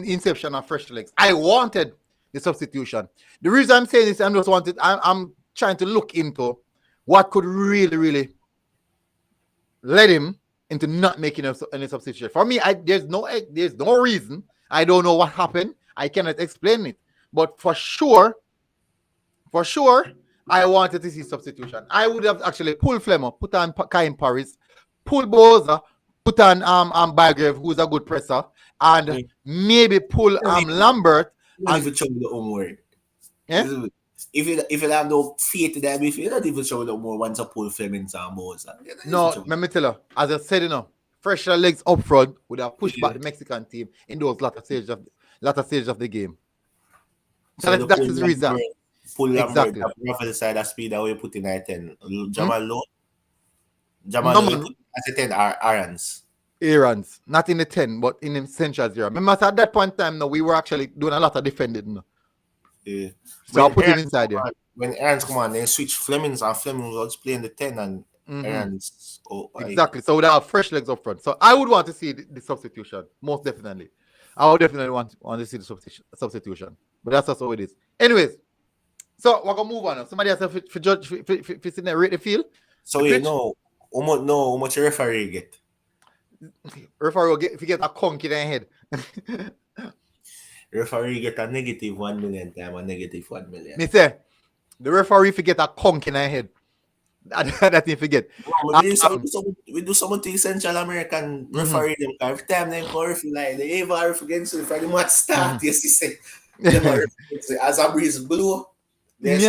inception of fresh legs. I wanted the substitution. The reason I'm saying this, I'm trying to look into what could really led him into not making any substitution. For me, there's no reason. I don't know what happened. I cannot explain it. But for sure, I wanted to see substitution. I would have actually pulled Flemo, put on Kai in Paris, pull Boza, put on Bygrave, who's a good presser, and maybe pull Lambert. Not even show the homework. Yeah? If you have no faith in that, if you don't even show no more once I pull Flemings and Boza. No, let me tell you, as I said, fresher legs up front would have pushed back the Mexican team in those latter stages of the game. So that is the reason. Pull Lambert up the side of speed that we put in at 10. Jamal Lowe. As a 10 are Aaron's. Not in the 10, but in the central zero. Remember, at that point in time, we were actually doing a lot of defending. Yeah. So I'll put him inside there. When Aaron's come on, then switch Flemings, and Flemings was playing the 10 and Aaron's. Exactly. So we'd have fresh legs up front. So I would want to see the substitution, most definitely. I would definitely want to see the substitution. But that's also how it is. Anyways, so we're going to move on now. Somebody else for judge, for sitting there, rate the field. So you know how much a referee get? Referee will get a conk in their head. Referee get a negative 1 million time a negative 1 million. Me say, the referee forget a conk in her head. That he forget. We do something to Central American referee them. Every time they go referee like they ever against you for the match start. Yes, he say. As a breeze blue. Look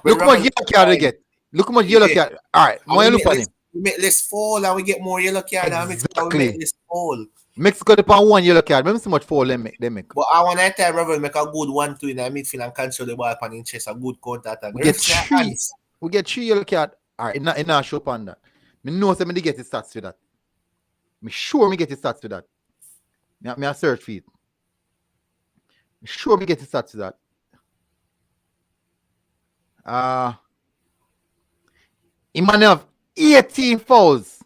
how much yellow card they get. Look how much yellow card. All right, more look at him. We make less fall and we get more yellow card. Exactly. We make less fall. Mexico depend one yellow card. Remember so much fall they make. But I want to tell Reverend make a good 1-2 in the midfield and control the ball upon in chest, a good counter attack. We get 3 yellow card. All right, in our show on that. Me know say me get the stats to that. Me sure me get the stats to that. Me a search for it. Me sure me get the stats to that. He might have 18 fouls.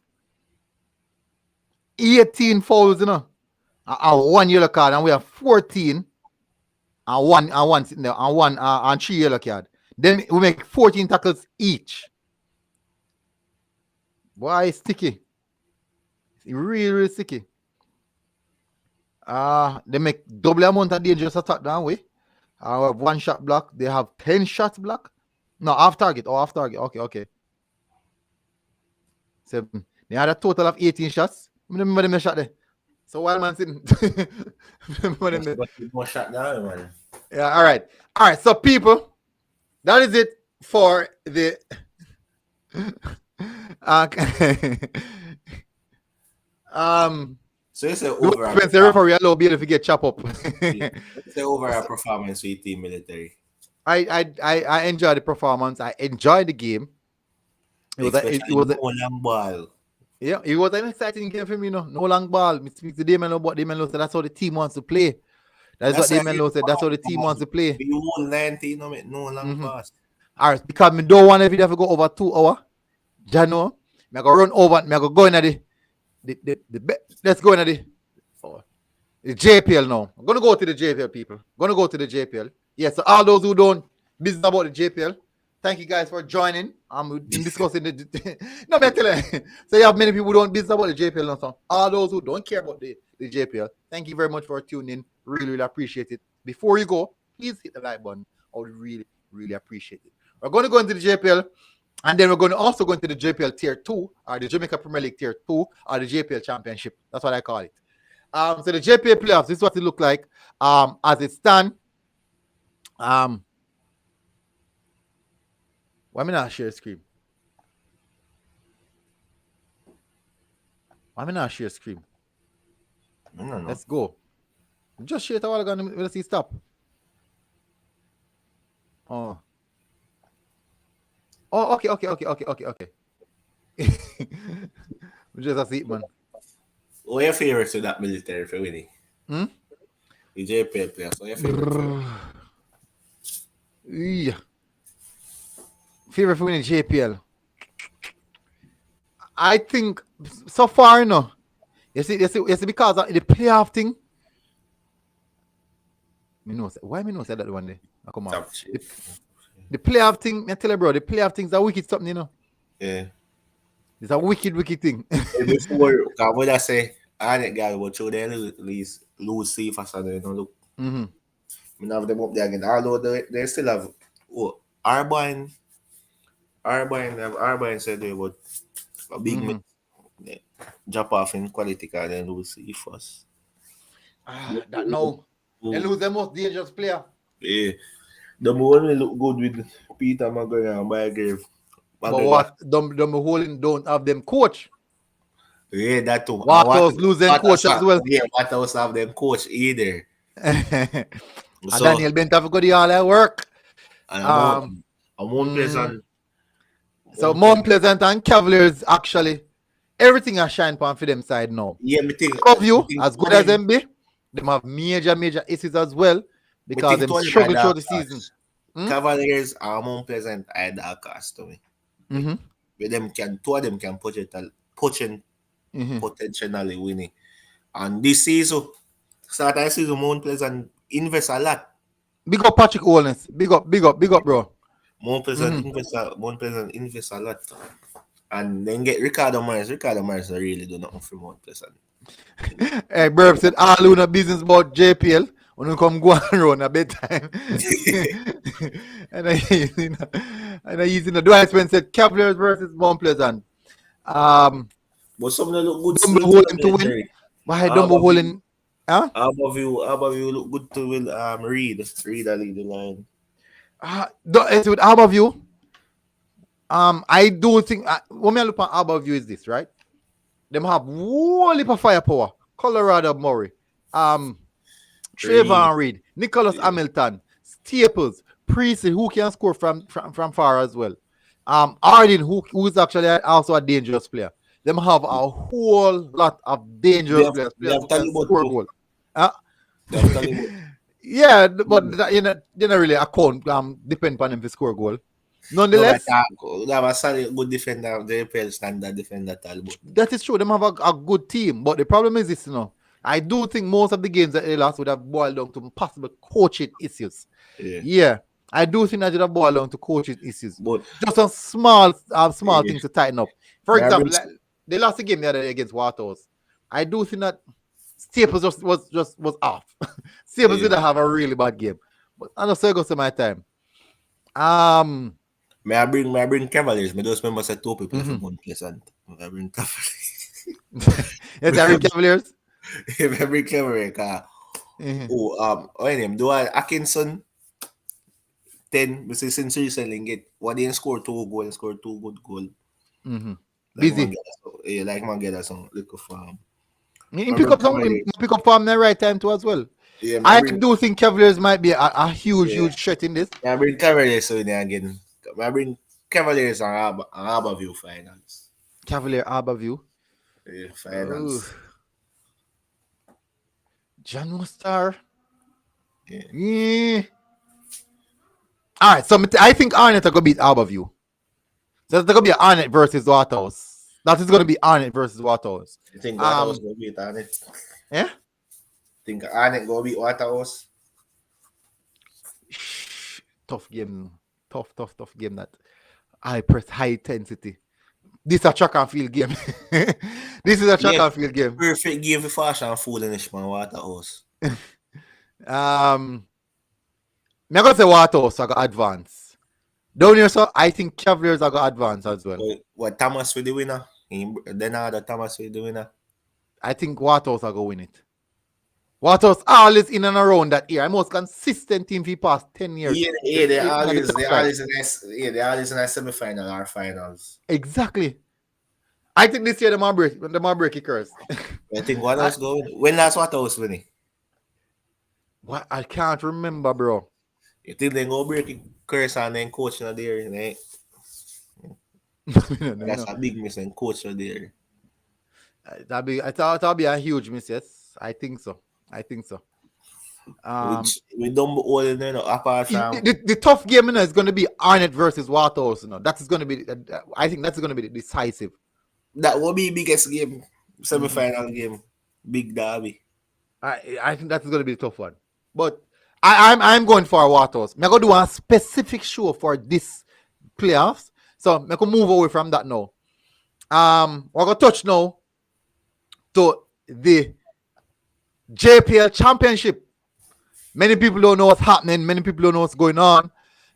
18 fouls, and 1 yellow card, and we have 14 and one sitting there, and 1 and 3 yellow card. Then we make 14 tackles each. Boy, it's sticky. It's really sticky. They make double amount of dangerous attack that way. We have 1 shot block. They have 10 shots block. No, off target. Okay. 7. They had a total of 18 shots. Remember them shot there. So while man sitting. More shot now, man. Yeah, all right. So people, that is it for the so you say overall the referee allow Bill to get chop up. Say overall performance with team military. I enjoyed the performance. I enjoyed the game. It was a long ball. Yeah, it was an exciting game for me, No long ball. Me speak to Damon, but Damon said that's how the team wants to play. That's what Damon said. That's how the team wants to play. You won 19, no long pass. All right, because me don't want every day to go over 2 hours. Jano, me go run over. Me go into the let's go into the JPL now. I'm gonna go to the JPL, people. Gonna go to the JPL. Yes, so all those who don't business about the JPL, thank you guys for joining. I'm discussing the no matter. So you have many people who don't business about the JPL now. So all those who don't care about the JPL, thank you very much for tuning in. Really appreciate it. Before you go, please hit the like button. I would really appreciate it. We're going to go into the JPL, and then we're going to also go into the JPL Tier 2, or the Jamaica Premier League Tier 2, or the JPL Championship. That's what I call it. So the JPL playoffs, this is what it look like as it stands. Why am I not share screen? No. Let's go. Just shit a while ago. Let's see. Stop. Oh. Oh, okay. Just a seat, man. What your favorite to that military for winning? Hmm? The JPL player. So your favorite. Yeah. Favorite for winning JPL. I think so far, you know. You see, because of the playoff thing. Why me know say that one day? I come on. The playoff thing, I tell you, bro, the playoff thing's a wicked something, you know. Yeah. It's a wicked thing. Before, what I say, I didn't get about two days lose safe or something, you know, look. Mm-hmm. We have them up there again. Although they still have Arbine said they would a big drop off in quality car then lose safe first. That no. They lose the most dangerous player. Yeah. The only look good with Peter McGregor and Bygrave. But what them holding don't have them coach. Yeah, that too. Waterhouse losing coach as well. Yeah, Waterhouse have them coach either. And Daniel Bent have got the all that work. And Mount Pleasant. So Mount Pleasant and Cavaliers actually everything has shine for them side now. Yeah, me think of you as good as them be, them have major issues as well because them struggle through the season. Cavaliers are Mount Pleasant and dark cast to me. With them two of them can potentially winning. And this season, start of season, Mount Pleasant invest a lot. Big up Patrick Owens. Big up, bro. Mount Pleasant invest a lot. And then get Ricardo Myers. Ricardo Myers really do nothing for Mount Pleasant. Hey, Burb said all Luna business about JPL. When you come go and run a bedtime. and I using the Dwight Spence said Cavaliers versus Mount Pleasant. But some look good. Dumbo holding to win. Why Dumbo holding? Huh? Above you look good to win. Reed a lead the line. With above you. I do think when I look at above you is this right? Them have whole heap of firepower. Colorado Murray, Trayvon Reed, Nicholas Hamilton, Staples, Priestley, who can score from far as well. Arden, who's actually also a dangerous player. Them have a whole lot of dangerous players who can score goal. Yeah, but you know really account depend on him to score goal. Nonetheless, that was a good defender, JPL standard defender. That is true. Them have a good team, but the problem is this, you know. I do think most of the games that they lost would have boiled down to possible coaching issues. Yeah. I do think that would have boiled down to coaching issues. But just some small things to tighten up. For example, they lost the game the other day against Waterhouse. I do think that Staples was off. Staples didn't have a really bad game. But I know so it goes to my time. May I bring Cavaliers? May those members say two people from Mount Pleasant. May I bring Cavaliers? Yes, I bring Cavaliers. May I bring Cavaliers? Do I Atkinson 10? We say since recently get what they score 2 goals, score 2 good goals. Busy. Like man get us some little farm. He pick up farm the right time too as well. Yeah, I do think Cavaliers might be a huge threat in this. I bring Cavaliers in there again. I bring Cavaliers and Harborview finals. Cavalier Harborview? Yeah, finals. John Mustar. Yeah. All right, so I think Arnett are going to beat Harborview. So it's going to be Arnett versus Waterhouse. That is going to be Arnett versus Waterhouse. You think Waterhouse going to beat Arnett? Yeah? Think Arnett going to beat Waterhouse? Tough game. Tough game that high intensity. This is a track and field game. This is a track and field game. Perfect game for fashion and foolish man, Waterhouse. I'm gonna say Waterhouse are gonna advance. Down here, so I think Cavaliers are gonna advance as well. What Thomas will the winner? Then other Thomas will the winner. I think Waterhouse are gonna win it. Waterhouse always in and around that year. Most consistent team for past 10 years. Yeah, they always in a semi-final or finals. Exactly. I think this year the more break it curse. I think what else going? When last what else winning? What I can't remember, bro. You think they go break it curse and then coach not there? Right? That's a big miss and coach not there. I thought that'd be a huge miss. Yes, I think so. We don't all in there, apart from The tough game is going to be Arnett versus Waterhouse. That is going to be. I think that's going to be decisive. That will be biggest game, semi-final game, big derby. I think that's going to be a tough one. But I'm going for Waterhouse. I'm going to do a specific show for this playoffs. So I'm going to move away from that now. We're going to touch now to the JPL Championship. Many people don't know what's happening. Many people don't know what's going on.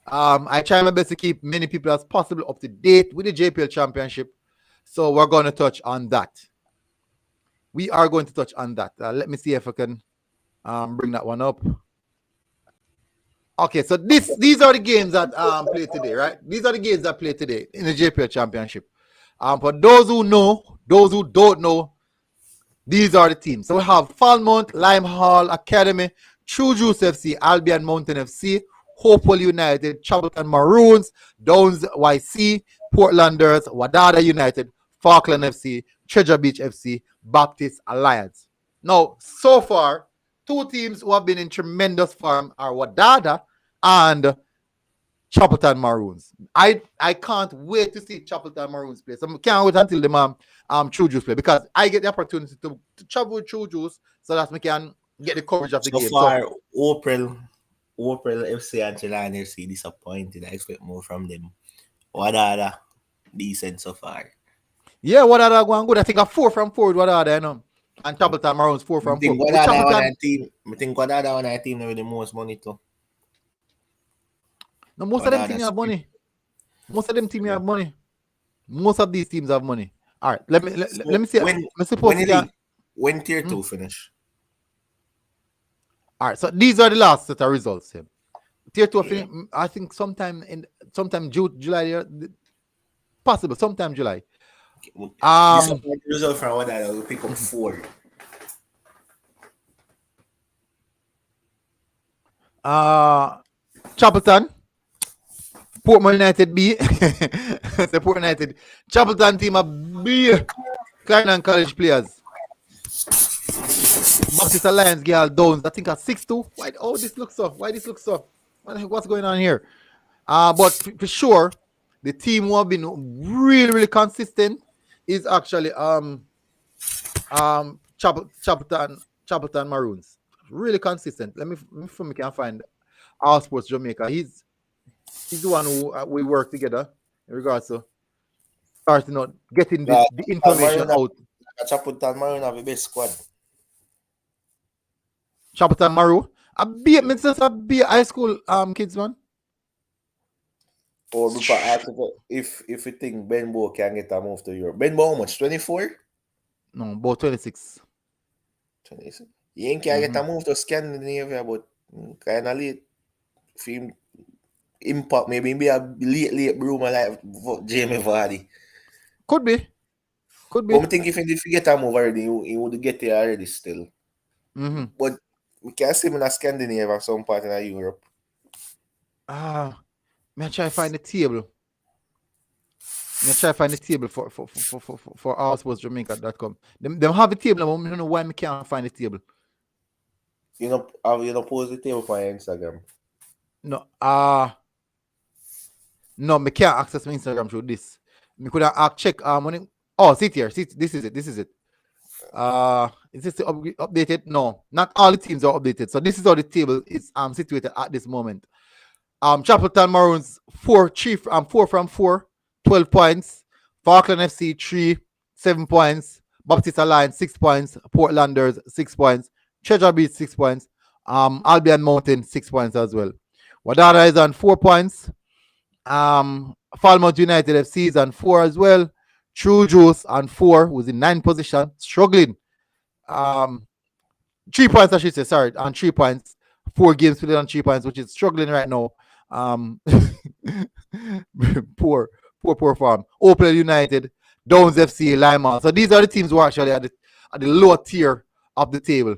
I try my best to keep many people as possible up to date with the JPL Championship. So we're going to touch on that. We are going to touch on that. Let me see if I can bring that one up. Okay, so these are the games that played today, right? These are the games that played today in the JPL Championship. For those who know, those who don't know, these are the teams. So we have Falmouth, Lime Hall Academy, True Juice FC, Albion Mountain FC, Hopewell United, Chapelton Maroons, Downs YC, Portlanders, Wadada United, Falkland FC, Treasure Beach FC, Baptist Alliance. Now, so far, two teams who have been in tremendous form are Wadada and Chapelton Maroons. I can't wait to see Chapelton Maroons play. So I can't wait until the True Juice play, because I get the opportunity to travel with True Juice so that we can get the coverage of the game. So far, April FC and Chelan FC disappointed. I expect more from them. Wadada decent so far. Yeah, Wadada going good. I think a 4 from 4 with Wadada, you know. And Chapelton Maroons 4 from 4. I think Wadada on a team with the most money too. No, most of them teams have money. Most of them teams have money. Most of these teams have money. All right, let me see. When tier 2 finish? All right, so these are the last set of results here. Tier 2 finish, I think sometime July, possible sometime July. Result from Wadada will pick up 4. Chapelton, Portman United B. The Portman United. Chapelton team of B. Clarendon College players. Baptist Alliance girl Downs. I think at 6-2. Why this looks so? What's going on here? But for sure, the team who have been really, really consistent is actually Chapelton Maroons. Really consistent. Let me can find All Sports Jamaica. He's the one who we work together in regards to starting out getting the information out. Chapelton Maroon have the best squad. Chapelton Maroon. I beat high school kids, man. Or if you think Benbow can get a move to Europe. Benbow how much? 24? No, about 26. 26. You ain't can get a move to Scandinavia, but kind of late. Film impact, maybe be a late bloomer like Jamie Vardy. Could be. But I think if he get a move already, he would get there already still. But we can see him in a Scandinavia, some part in Europe. May I try to find the table? For allsportsjamaica.com. Them have a table, but I don't know why I can't find the table. You know, post the table for your Instagram. No, no, I can't access my Instagram through this. I could check see here. See, this is it. Is this updated? No, not all the teams are updated. So this is how the table is situated at this moment. Chapelton Maroons 4 from 4, 12 points. Falkland FC 3, 7 points. Baptist Alliance 6 points. Portlanders 6 points. Treasure Beach 6 points. Albion Mountain 6 points as well. Wadada is on 4 points. Falmouth United FC is on 4 as well. True Juice on 4, who's in 9th position, struggling. 3 points, I should say, sorry, on 3 points. 4 games played on 3 points, which is struggling right now. Poor form. Hopewell United, Downs FC, Lima. So these are the teams who are actually at the lower tier of the table.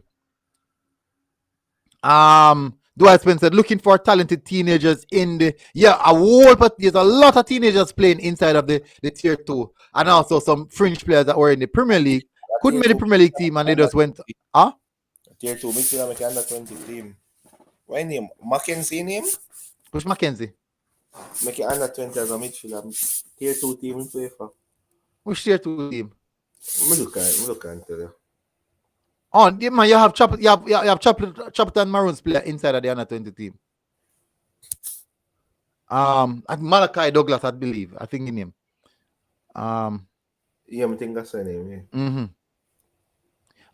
Dwight Spencer looking for talented teenagers in the there's a lot of teenagers playing inside of the tier 2, and also some fringe players that were in the Premier League couldn't make the Premier League team, and they just went tier 2 midfielder make under 20 team. Why name Mackenzie name? Push Mackenzie. Make it under 20 as a midfielder. Tier 2 team play for. Which tier 2 team? Me look at tell you. Oh, yeah, man, you have Chapter and Maroons player inside of the under 20 team. Malachi Douglas, I believe. I think in him. Yeah, I think that's her name.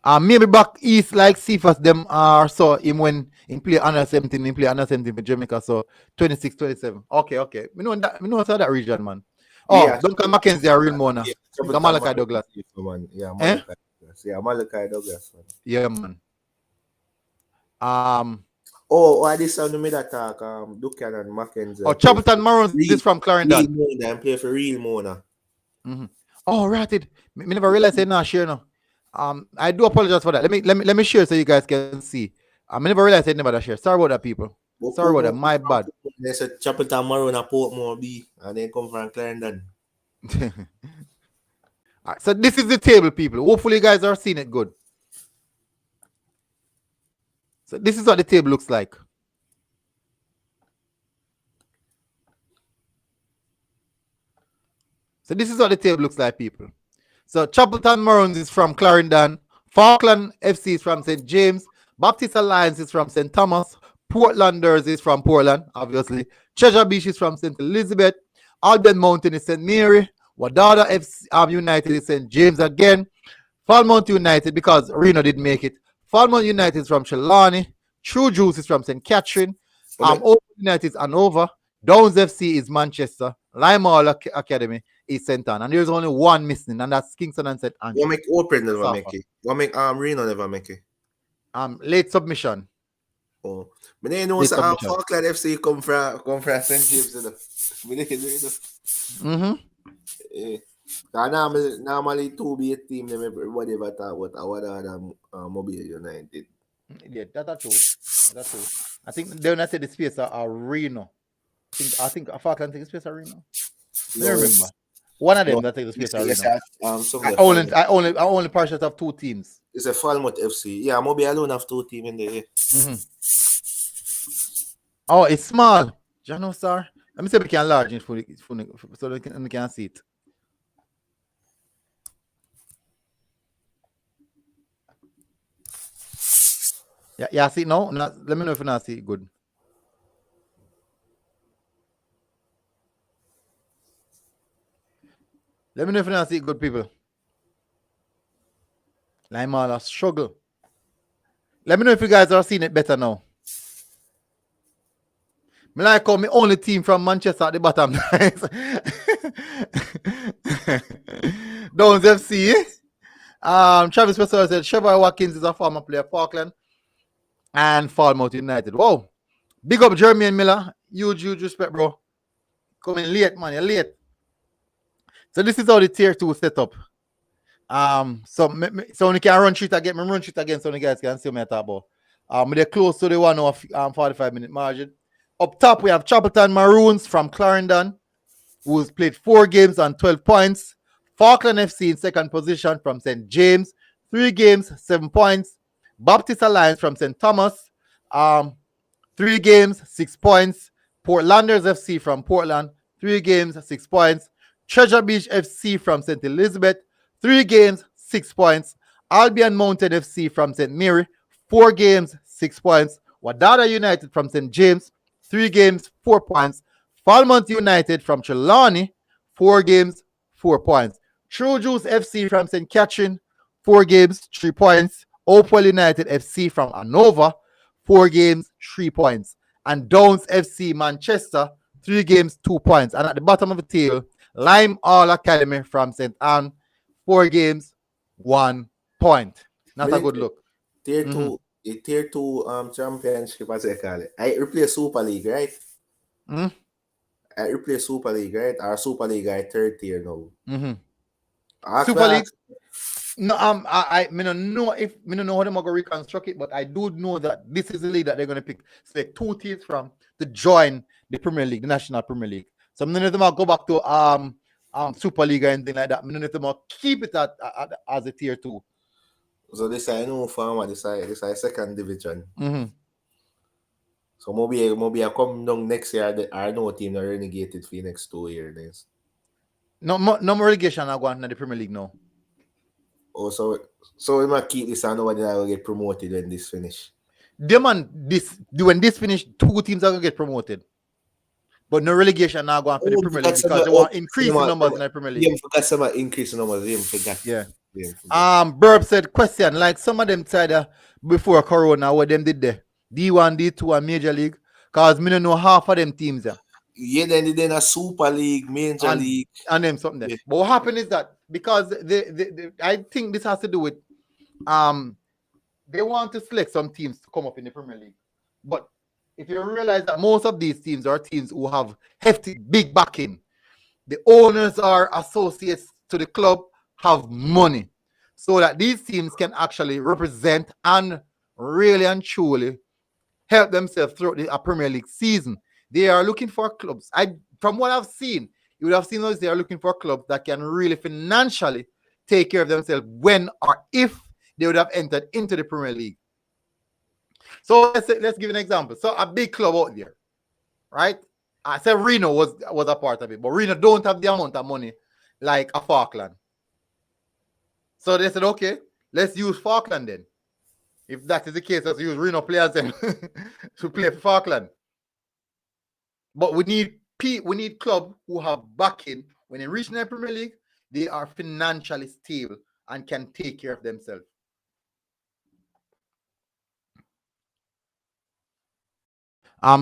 Yeah. Maybe back east like Cephas them saw him when he play under 17. He play under 17 for Jamaica. So 26, 27. Okay. We know that region, man. Oh, yeah, Duncan Mackenzie are real Mona. Yeah, Malachi Douglas. Man. Yeah, Malachi Douglas. Yeah, Malachi Douglas. Man. Yeah, man. This on me that talk. Duncan and Mackenzie. Oh, Chapelton Maroons. This from Clarendon. Real Mona and play for real Mona. Oh, right. Me never realized it now. Share now. I do apologize for that. Let me share so you guys can see. I never realized I never that share. Sorry about that, people. Sorry about that. My bad. There's a Chapelton Maroon and Portmore B, and they come from Clarendon. Right, so this is the table, people. Hopefully, you guys are seeing it good. So this is what the table looks like. So this is what the table looks like, people. So Chapelton Maroons is from Clarendon. Falkland FC is from St. James. Baptist Alliance is from St. Thomas. Portlanders is from Portland, obviously. Treasure Beach is from St. Elizabeth. Albion Mountain is St. Mary. Wadada FC United is St. James again. Falmouth United, because Reno didn't make it. Falmouth United is from Trelawney. True Juice is from St. Catherine. Open United is Hanover. Downs FC is Manchester. Lima Hall Academy is St. Anne. And there's only one missing, and that's Kingston and St. Andrew. What make Open never make it? What make Reno never make it? Late submission. Oh, but then you know Falkland FC come from St. James. Normally 2B team them everybody ever talk about our Mobile United. Yeah, that's true. I think they when I said the space are Reno. I think Falkland take the space are Reno. I remember. One of them that take the space are Reno. I only partial have two teams. It's a Falmouth FC. Yeah, Mobile alone have two teams in there. Oh, it's small. Jano sir. Let me see if we can enlarge it so we can see it. Yeah, see it now? Let me know if you not see it good. Let me know if you not see it good, people. Lima struggle. Let me know if you guys are seeing it better now. Me like call me only team from Manchester at the bottom. Downs FC. Travis Pessoa said Trevor Watkins is a former player, Falkland and Falmouth United. Whoa. Big up Jeremy and Miller. Huge respect, bro. Coming late, man. You're late. So this is how the tier 2 set up. So when you can run shit again so you guys can see what I talk about. They're close to the 1 hour 45-minute margin. Up top, we have Chapelton Maroons from Clarendon, who's played 4 games and 12 points. Falkland FC in second position from St. James, 3 games, 7 points. Baptist Alliance from St. Thomas, 3 games, 6 points. Portlanders FC from Portland, 3 games, 6 points. Treasure Beach FC from St. Elizabeth, 3 games, 6 points. Albion Mountain FC from St. Mary, 4 games, 6 points. Wadada United from St. James, 3 games, 4 points. Falmouth United from Trelawney, 4 games, 4 points. True Juice FC from St. Catherine, 4 games, 3 points. Opal United FC from Hanover, 4 games, 3 points. And Downs FC Manchester, 3 games, 2 points. And at the bottom of the table, Lime Hall Academy from St. Anne, 4 games, 1 point. That's a good look. Tier 2 championship, as I call it. I replace Super League, right? I replace Super League, right? Our Super League are 3rd tier now. Super League. No, I don't know if I don't know how they're gonna reconstruct it, but I do know that this is the league that they're gonna select 2 teams from to join the Premier League, the National Premier League. So none of them will go back to Super League or anything like that. None of them will keep it as a tier 2. So this I know from this I second division. Mm-hmm. So maybe I come down next year. I know team that relegated for the next 2 years. No more relegation are going to the Premier League now. Oh, so we might keep this and nobody will get promoted when this finish. When this finish, 2 teams are gonna get promoted. But no relegation now going for the Premier League because they want increasing numbers in the Premier League. Yeah, forgot some increasing numbers. Yeah, forgot. Yeah. Burb said question like some of them said before Corona what them did there. D1, D2 and Major League. Cause me don't know half of them teams there. Yeah, then they did a Super League, Major League. And them something there. Yeah. But what happened is that because I think this has to do with they want to select some teams to come up in the Premier League. But if you realize that most of these teams are teams who have hefty, big backing, the owners are associates to the club, have money, so that these teams can actually represent and really and truly help themselves throughout the Premier League season. They are looking for clubs. From what I've seen, you would have seen those. They are looking for clubs that can really financially take care of themselves when or if they would have entered into the Premier League. So let's give an example. So a big club out there, right? I said Reno was a part of it, but Reno don't have the amount of money like a Falkland. So they said, okay, let's use Falkland then. If that is the case, let's use Reno players then to play for Falkland. But we need clubs who have backing. When they reach the Premier League, they are financially stable and can take care of themselves.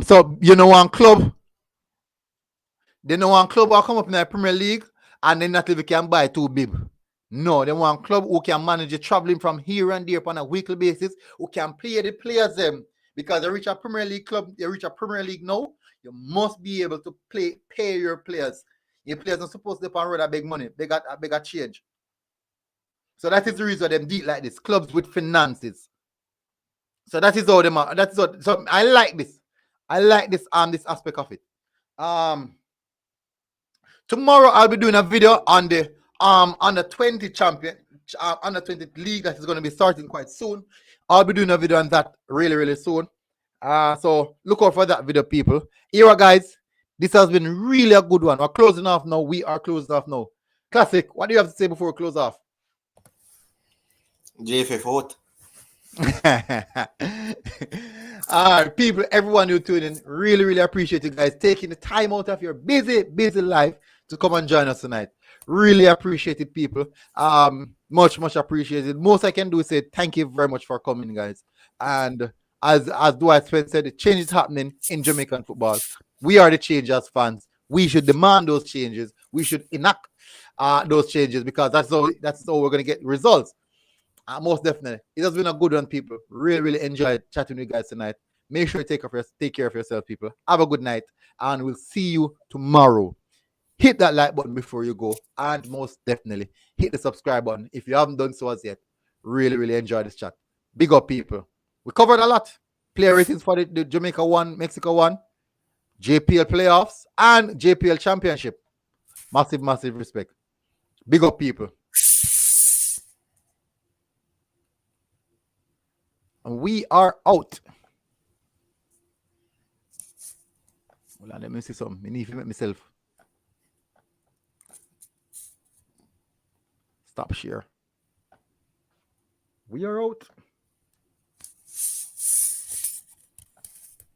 So one club will come up in the Premier League and then not even can buy 2 bib. No, they want club who can manage the traveling from here and there on a weekly basis, who can play the players them. Because they reach a Premier League club, they reach a Premier League now, you must be able to pay your players. Your players are supposed to pay a big money. They got a bigger change. So that is the reason them deal like this. Clubs with finances. So that is how them are. So I like this. I like this aspect of it. Tomorrow I'll be doing a video on the under 20 champion under 20 league that is going to be starting quite soon. I'll be doing a video on that really, really soon. So look out for that video, people. Here, guys, this has been really a good one. We're closing off now. We are closing off now. Classic, what do you have to say before we close off? JFF vote. All right, people, everyone who tuned in, really, really appreciate you guys taking the time out of your busy, busy life to come and join us tonight. Really appreciate it, people. Much, much appreciated. Most I can do is say thank you very much for coming, guys. And as Dwight Spence said, the change is happening in Jamaican football. We are the change as fans. We should demand those changes. We should enact those changes because that's how we're going to get results. Most definitely. It has been a good one, people. Really, really enjoyed chatting with you guys tonight. Make sure you take care of yourself, people. Have a good night, and we'll see you tomorrow. Hit that like button before you go, and most definitely hit the subscribe button if you haven't done so as yet. Really, really enjoy this chat. Big up, people. We covered a lot. Player ratings for the Jamaica 1, Mexico 1, JPL playoffs, and JPL championship. Massive, massive respect. Big up, people. And we are out. Hold on, let me see something. I need to make myself stop share. We are out.